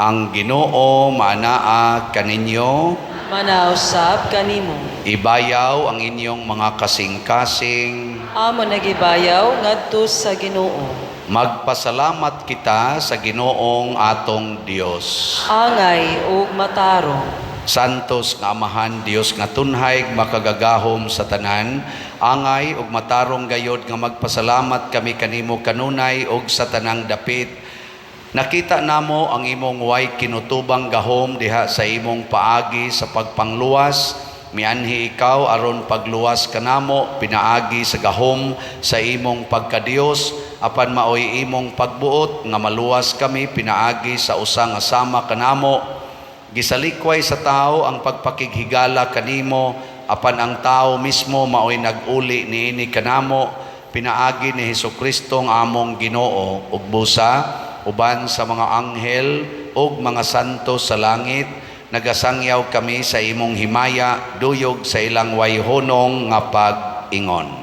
Speaker 1: Ang Ginoo manaa kaninyo.
Speaker 4: Manausab kanimo.
Speaker 1: Ibayaw ang inyong mga kasing-kasing.
Speaker 4: Amo nagibayaw ngadto sa Ginoo.
Speaker 1: Magpasalamat kita sa Ginoong atong Dios.
Speaker 4: Angay ug matarong.
Speaker 1: Santos nga Amahan Dios nga tunhay makagagahom sa tanan, angay ug matarong gayod nga magpasalamat kami kanimo kanunay ug sa tanang dapit. Nakita namo ang imong way kinutubang gahom diha sa imong paagi sa pagpangluwas. Mianhi ikaw aron pagluwas kanamo pinaagi sa gahom sa imong pagkadios, apan maoy imong pagbuot nga maluwas kami pinaagi sa usa nga sama kanamo. Gisalikway sa tao ang pagpakighigala kanimo, apan ang tao mismo maoy nag-uli niini kanamo. Pinaagi ni Hesukristo nga among Ginoo ug busa uban sa mga anghel ug mga santo sa langit, nagasangyaw kami sa imong himaya duyog sa ilang wayhonong nga pag-ingon.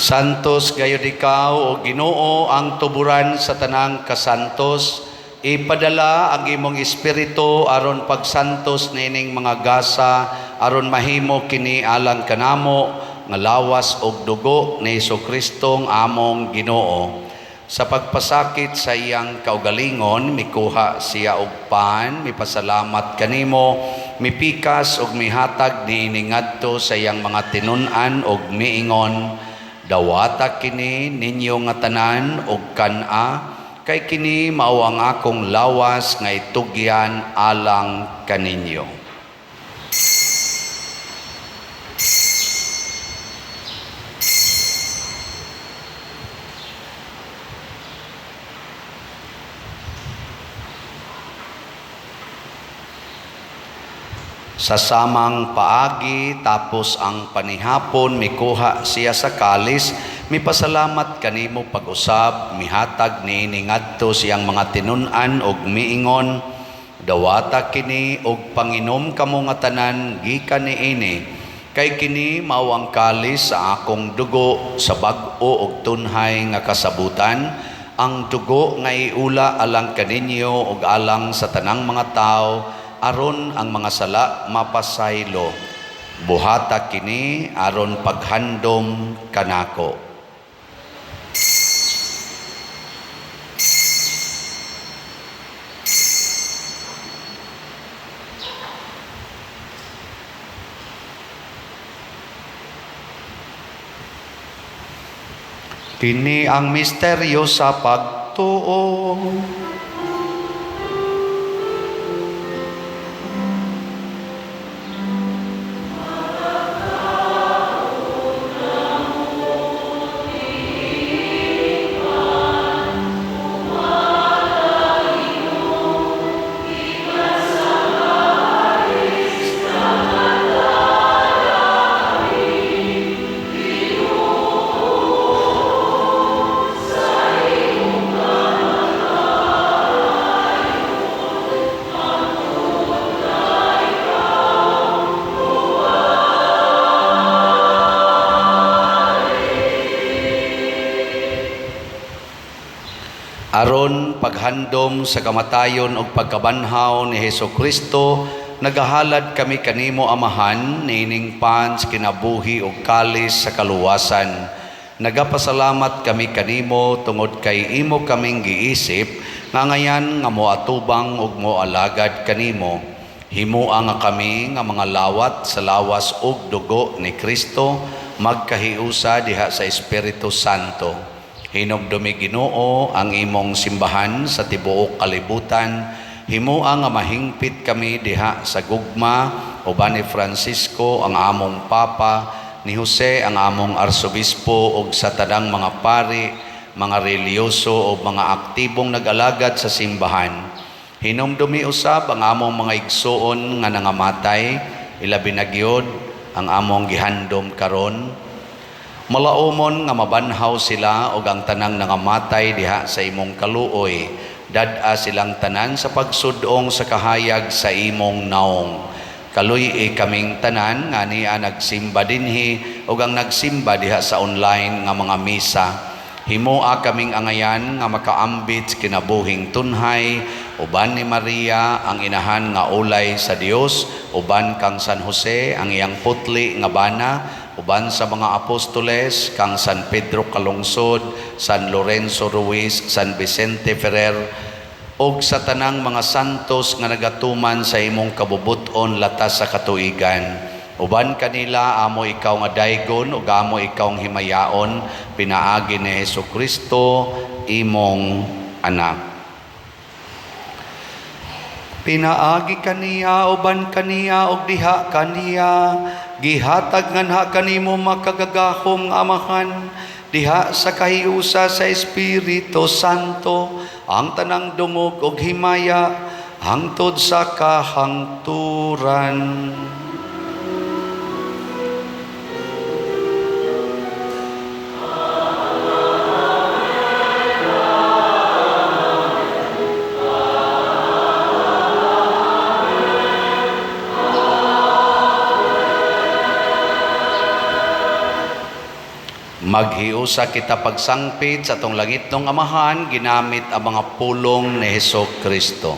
Speaker 1: Santos gayud ikaw o Ginoo ang tuburan sa tanang kasantos. Ipadala ang imong espiritu aron pagsantos nining mga gasa aron mahimo kini alang kanamo nga lawas og dugo ni Hesukristo among Ginoo. Sa pagpasakit sa iyang kaugalingon, mikuha siya og pan, mipasalamat kanimo, mipikas og mihatag niini ngadto sa iyang mga tinun-an og miingon, dawata kini ninyo nga tanan og kan-a, kay kini mao ang akong lawas nga itugyan alang kaninyo. Sa samang paagi tapos ang panihapon mikuha siya sa kalis, mipasalamat kanimo pag-usab, mihatag niini ngadto siyang mga tinun-an og miingon, dawata kini og panginom kamo nga tanan gikan niini, kay kini mao ang kalis sa akong dugo sa bag-o og tunhay nga kasabutan, ang dugo nga iula alang kaninyo og alang sa tanang mga tao, aron ang mga sala mapasaylo. Buhata kini aron paghandom kanako. Kini ang misteryo sa pagtuo. Aron paghandom sa kamatayon ug pagkabanhaw ni Hesukristo, nagahalad kami kanimo Amahan, niining pans kinabuhi ug kalis sa kaluwasan. Nagapasalamat kami kanimo tungod kay imo kaming giisip nga ngayan nga moatubang ug moalagad kanimo. Himua nga kami nga mga lawat sa lawas ug dugo ni Kristo magkahiusa diha sa Espiritu Santo. Hinumdumi Ginoo ang imong simbahan sa tibuok kalibutan. Himua nga mahingpit kami diha sa gugma uban ni Francisco ang among Papa, ni Jose ang among Arsobispo ug sa tanang mga pari, mga reliyoso o mga aktibong nag-alagad sa simbahan. Hinumdumi usab ang among mga igsoon nga nangamatay, ilabi na gyud ang among gihandom karon. Malaumon nga mabanhaw sila og ang tanang nangamatay diha sa imong kaluoy. Dad-a silang tanan sa pagsudong sa kahayag sa imong naong. Kaluy kaming tanan nga niya nagsimba dinhi og ang nagsimba diha sa online nga mga misa. Himua kaming angayan nga makaambit kinabuhing tunhay uban ni Maria ang inahan nga ulay sa Dios, uban kang San Jose ang iyang putli nga bana, uban sa mga apostoles kang San Pedro Calungsod, San Lorenzo Ruiz, San Vicente Ferrer, ug sa tanang mga santos nga nagatuman sa imong kabubuton latas sa katuigan. Uban kanila amo ikaw nga daygon ug amo ikaw nga himayaon, pinaagi ni Hesukristo imong anak. Pinaagi kaniya uban kaniya og diha kaniya, gihatag nganha kanimo makagagahom nga Amahan, diha sa kahiusa sa Espiritu Santo ang tanang dungog og himaya hangtod sa kahangturan. Maghiusa kita pagsangpit sa atong langitnong Amahan ginamit ang mga pulong ni Hesukristo.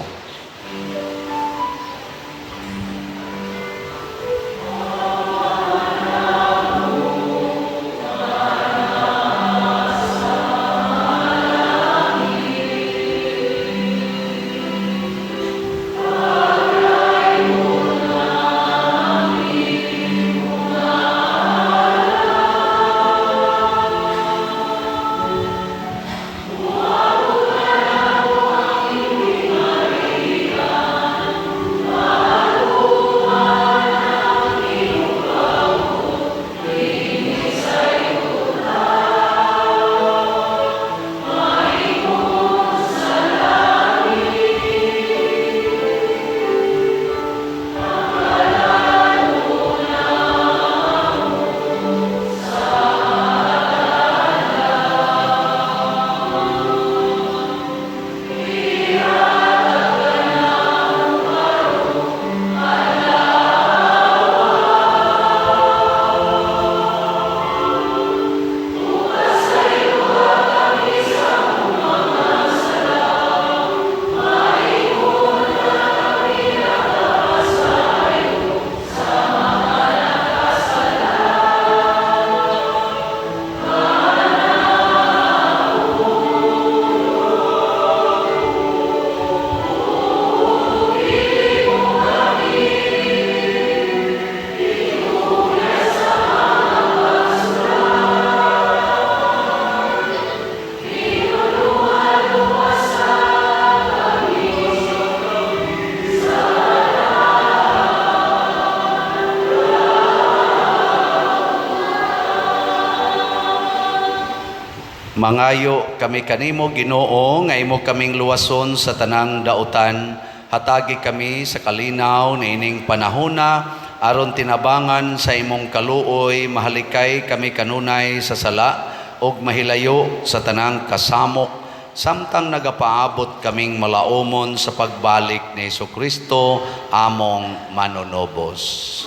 Speaker 1: Mangayo kami kanimo Ginoo nga imo kaming luwason sa tanang dautan, hatagi kami sa kalinaw ni ining panahona aron tinabangan sa imong kaluoy, mahalikay kami kanunay sa sala ug mahilayo sa tanang kasamok samtang nagapaabot kaming malaumon sa pagbalik ni Jesucristo among manunobos.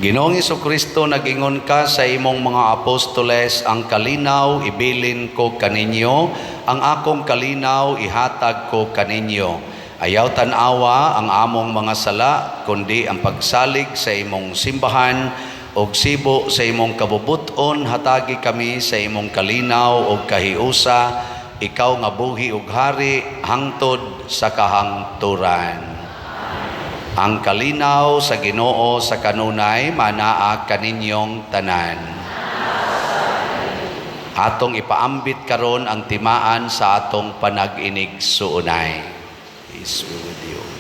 Speaker 1: Ginoong Jesucristo, nagingon ka sa imong mga apostoles, ang kalinaw ibilin ko kaninyo, ang akong kalinaw ihatag ko kaninyo. Ayaw tanawa ang among mga sala, kundi ang pagsalig sa imong simbahan, og sibo sa imong kabubuton, hatagi kami sa imong kalinaw og kahiusa, ikaw nga buhi ug hari, hangtod sa kahangturan. Ang kalinaw sa Ginoo sa kanunay manaa kaninyong tanan. Atong ipaambit karon ang timaan sa atong panag-inig suunay. Peace be with you.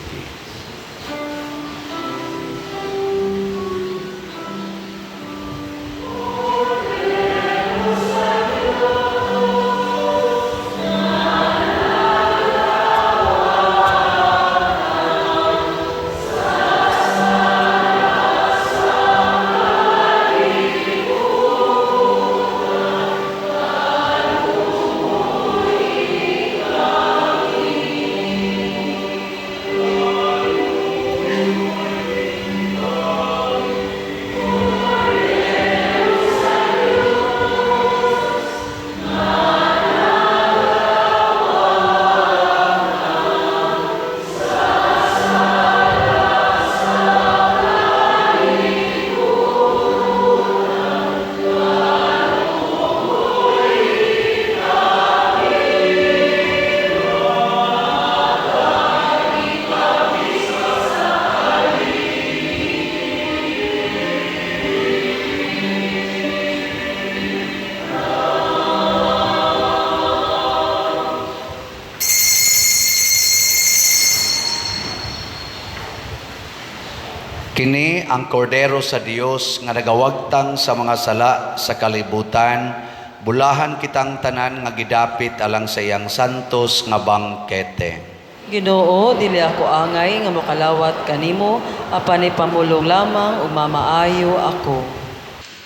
Speaker 1: Kini ang kordero sa Dios nga nagawagtang sa mga sala sa kalibutan, bulahan kitang tanan nga gidapit alang sa iyang santos nga bangkete.
Speaker 4: Ginoo, dili ako angay nga mokalawat kanimo, apan ipamulong lamang umamaayo ako.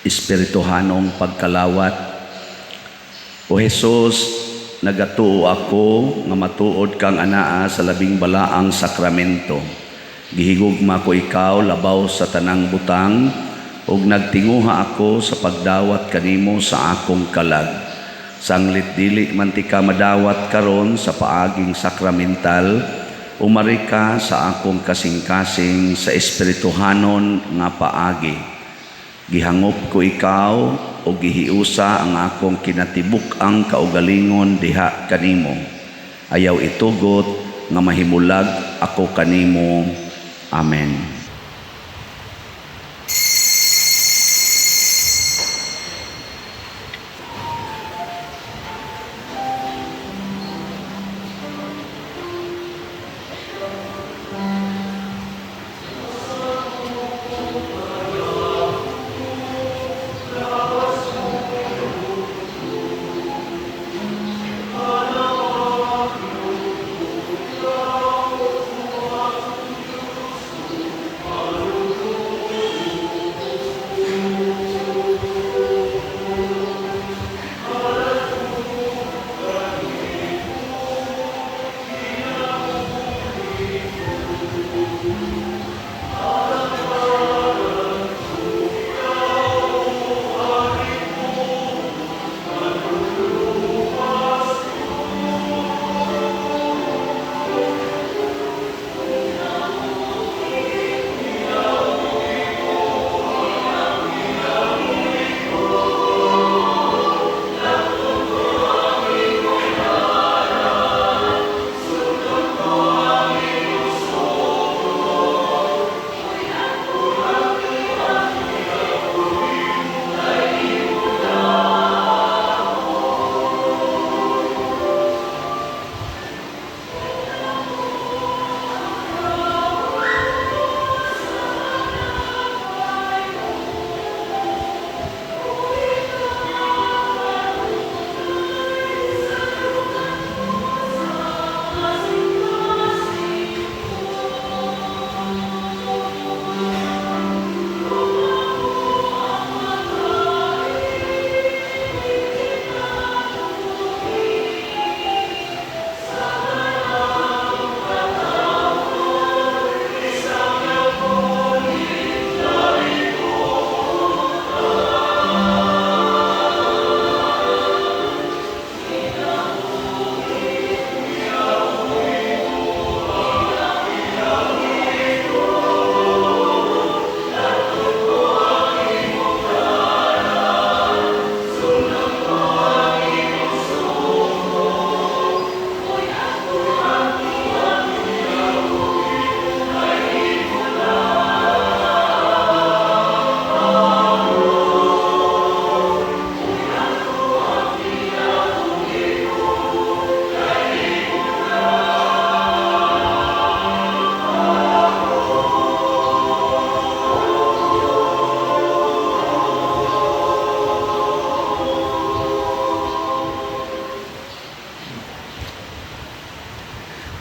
Speaker 1: Espirituhanong pagkalawat. O Jesus, nagatuo ako nga matuod kang anaa sa labing balaang sakramento. Gihigugma ko ikaw labaw sa tanang butang, ug nagtinguha ako sa pagdawat kanimo sa akong kalag. Sanglit dili man ti ka madawat karon sa paaging sakramental, umari ka sa akong kasing-kasing sa espirituhanon nga paagi. Gihangop ko ikaw o gihiusa ang akong kinatibuk ang kaugalingon diha kanimo. Ayaw itugot nga mahimulag ako kanimo. Amen.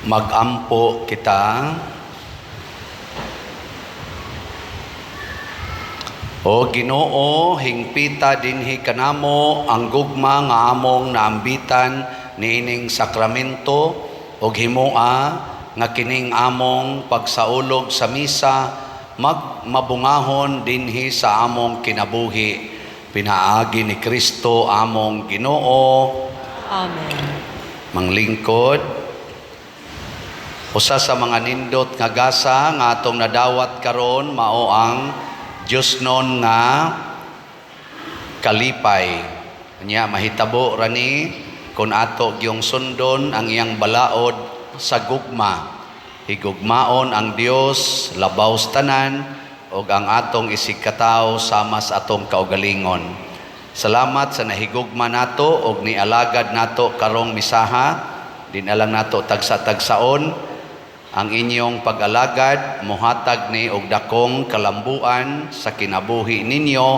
Speaker 1: Magampo kita. O Ginoo, hingpita dinhi kanamo ang gugma nga among naambitan niining sakramento ug himoa nga kining among pagsaulog sa misa mabungahon dinhi sa among kinabuhi. Pinaagi ni Kristo among Ginoo.
Speaker 4: Amen.
Speaker 1: Manglingkod. Usa sa mga nindot nga gasa nga atong nadawat karon mao ang Diyos nun nga kalipay. Nya mahitabo rani kung ato gyung sundon ang iyang balaod sa gugma. Higugmaon ang Dios labaw sa tanan ug ang atong isikataw sama sa atong kaugalingon. Salamat sa nahigugma nato ug nialagad nato karong misaha. Dinalang nato tagsa-tagsaon ang inyong pag-alagad, muhatag ni og dakong kalambuan sa kinabuhi ninyo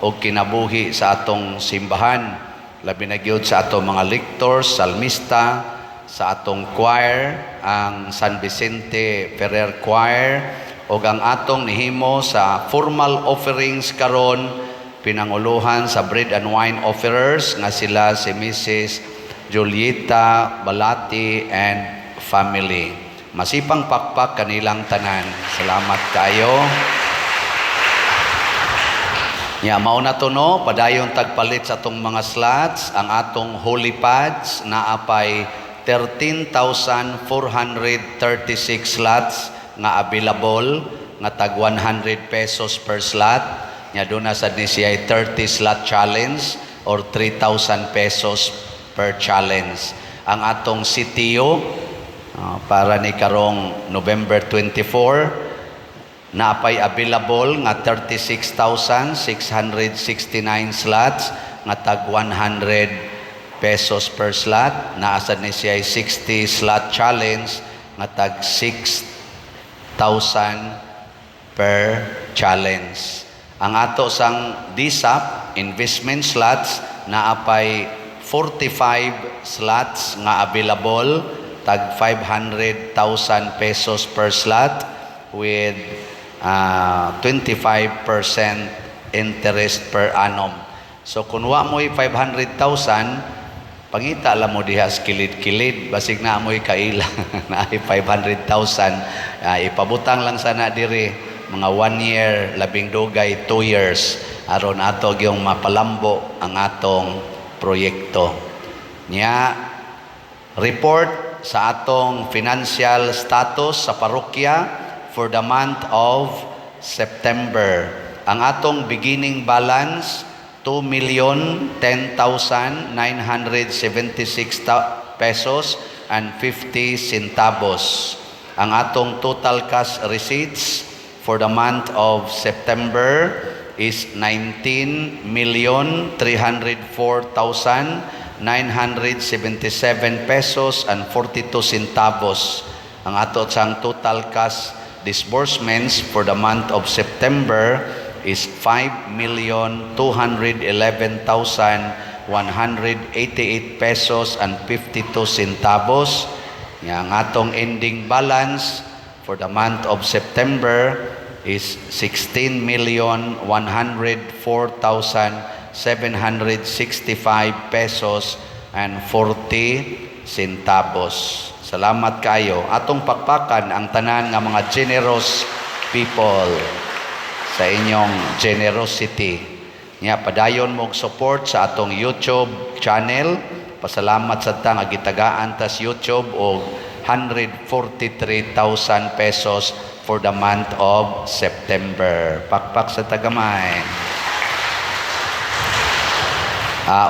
Speaker 1: o kinabuhi sa atong simbahan. Labi na gyud sa atong mga lectors, salmista, sa atong choir, ang San Vicente Ferrer Choir, o ang atong nihimo sa formal offerings karon, pinanguluhan sa bread and wine offerers nga sila si Mrs. Julieta Balati and family. Masipang pakpak kanilang tanan. Salamat kayo. Nya mao na to no, padayon tagpalit sa atong mga slots, ang atong holy pads na apay 13,436 slots nga available nga tag 100 pesos per slot. Nya doon na sad ni siya 30 slot challenge or 3,000 pesos per challenge. Ang atong CTO para ni karong November 24 naapay available nga 36,669 slots nga tag 100 pesos per slot. Naasad ni siya 60 slot challenge nga tag 6,000 per challenge. Ang ato sang DSAP investment slots naapay 45 slots nga available tag 500,000 pesos per slot with 25% interest per annum. So kung wa mo'y 500,000, pangita lang mo diha kilid-kilid, basig na mo'y kaila na 500,000. Ipabutang lang sana diri mga 1 year, labing dugay 2 years aron ato gyung mapalambo ang atong proyekto. Nya report sa atong financial status sa parokya for the month of September. Ang atong beginning balance 2,10,976 pesos and 50 centavos. Ang atong total cash receipts for the month of September is 19,304,977 pesos and 42 centavos. Ang ato sang total cash disbursements for the month of September is 5,211,188 pesos and 52 centavos. Ang atong ending balance for the month of September is 16,104,765 pesos and 40 centavos. Salamat kayo. Atong pakpakan ang tanan nga mga generous people sa inyong generosity. Nya padayon mo support sa atong YouTube channel. Pasalamat sa tang agitagaan tas YouTube og 143,000 pesos for the month of September. Pakpak sa tagamay.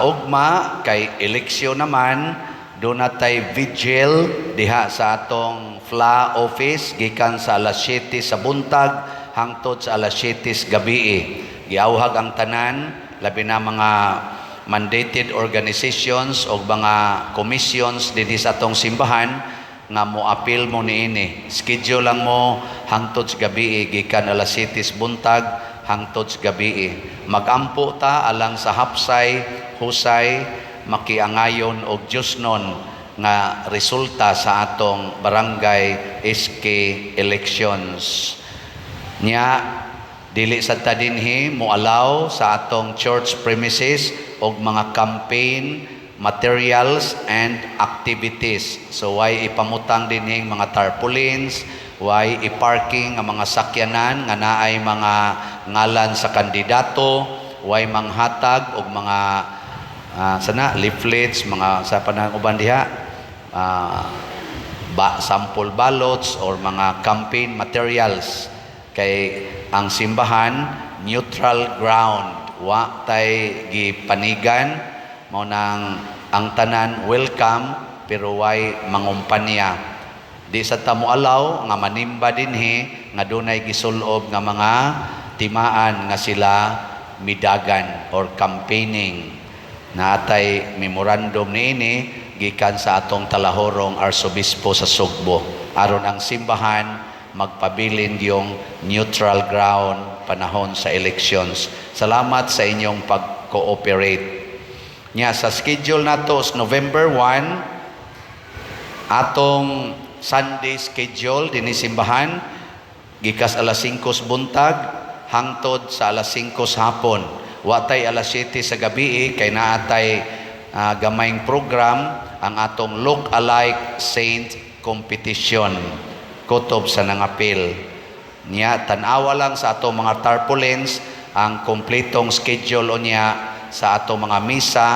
Speaker 1: Ugma kay eleksyon naman, doon natay vigil diha sa atong FLA office gikan sa alas 7 sa buntag hangtod sa alas 7 gabi. Giawhag ang tanan, labi na mga mandated organizations o mga commissions dinhi sa atong simbahan nga mo appeal mo niini. Schedule lang mo hangtod sa gabi gikan alas 7 buntag hangtod sa gabi. Magampo ta alang sa hapsay, husay, makiangayon og Dios non nga resulta sa atong barangay SK elections. Nya dili sa ta dinhi mo allow sa atong church premises og mga campaign materials and activities. So why ipamutang dinhi mga tarpaulins, why i-parking ang mga sakyanan nga naay mga ngalan sa kandidato, why manghatag og mga leaflets, mga sa panang uban diha, sample ballots or mga campaign materials. Kay ang simbahan neutral ground, wa tay gipanigan, mao nang ang tanan welcome pero way mangumpanya. Di sa ta mo allow nga manimba dinhi nga dunay gisulob nga mga timaan nga sila midagan or campaigning. Natay memorandum niini gikan sa atong talahorong arsobispo sa Sugbo aron ang simbahan magpabilin yung neutral ground panahon sa elections. Salamat sa inyong pag-cooperate. Nya sa schedule nato sa November 1 atong Sunday schedule dinhi simbahan gikas alas 5 buntag hangtod sa alas 5 hapon. Watay alas 7 sa gabi kay naatay gamayng program ang atong look-alike saint competition kutob sa nangapil. Niya tan-awa lang sa atong mga tarpaulins ang kompletong schedule niya sa atong mga misa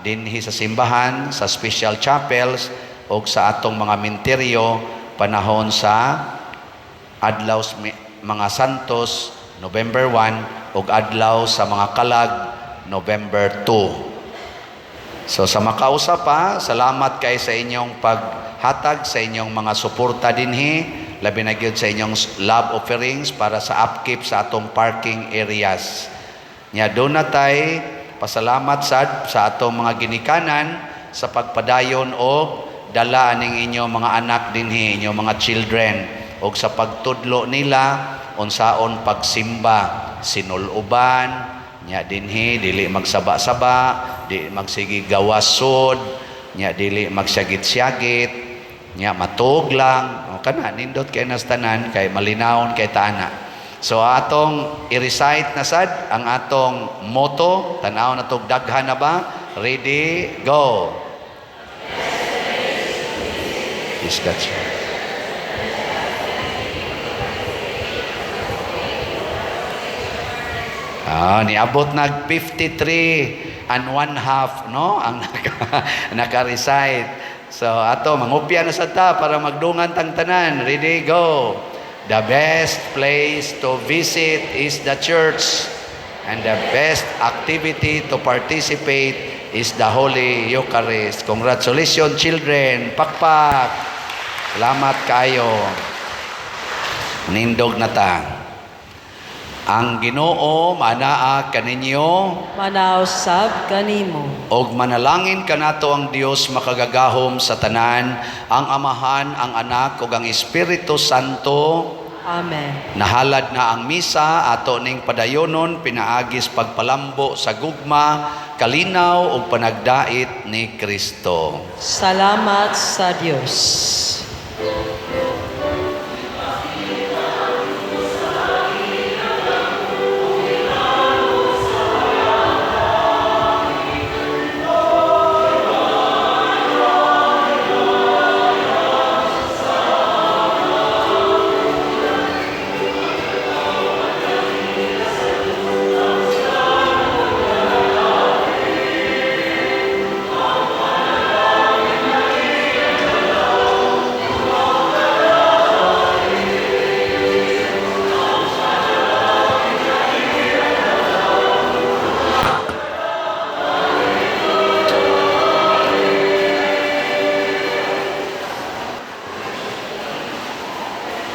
Speaker 1: dinhi sa simbahan, sa special chapels o sa atong mga menteryo panahon sa adlaw mga santos November 1 ug adlaw sa mga kalag November 2. So sa makausap pa, salamat kay sa inyong paghatag sa inyong mga suporta dinhi, labi na gyud sa inyong love offerings para sa upkeep sa atong parking areas. Nya do na tay pasalamat sa atong mga ginikanan sa pagpadayon og dala aning inyong mga anak dinhi, inyong mga children og sa pagtudlo nila unsaon pagsimba, sinuluban nya dinhi dili magsaba-saba, di magsigi gawasod, nya dili magsyagit-syagit, nya matug lang. O kana nindot kay nas tanan kay malinawon kay taana. So atong i-recite na sad ang atong motto, tan-aw na tog daghan na ba? Ready, go. Discussion. Niabot nag 53 and 1/2 no ang naka-recite. So ato mangupya na sa ta para magdungan tang tanan. Ready, go. The best place to visit is the church, and the best activity to participate is the Holy Eucharist. Congratulations children. Pakpak. Salamat kayo. Nindog na ta. Ang Ginoo manaa kaninyo,
Speaker 4: Manaw sab kanimo.
Speaker 1: og manalangin kanato ang Dios makagagahom sa tanan, ang Amahan, ang Anak ug ang Espiritu Santo.
Speaker 4: Amen.
Speaker 1: Nahalad na ang misa ato ning padayonon pinaagis pagpalambo sa gugma, kalinaw ug panagdait ni Kristo.
Speaker 4: Salamat sa Dios.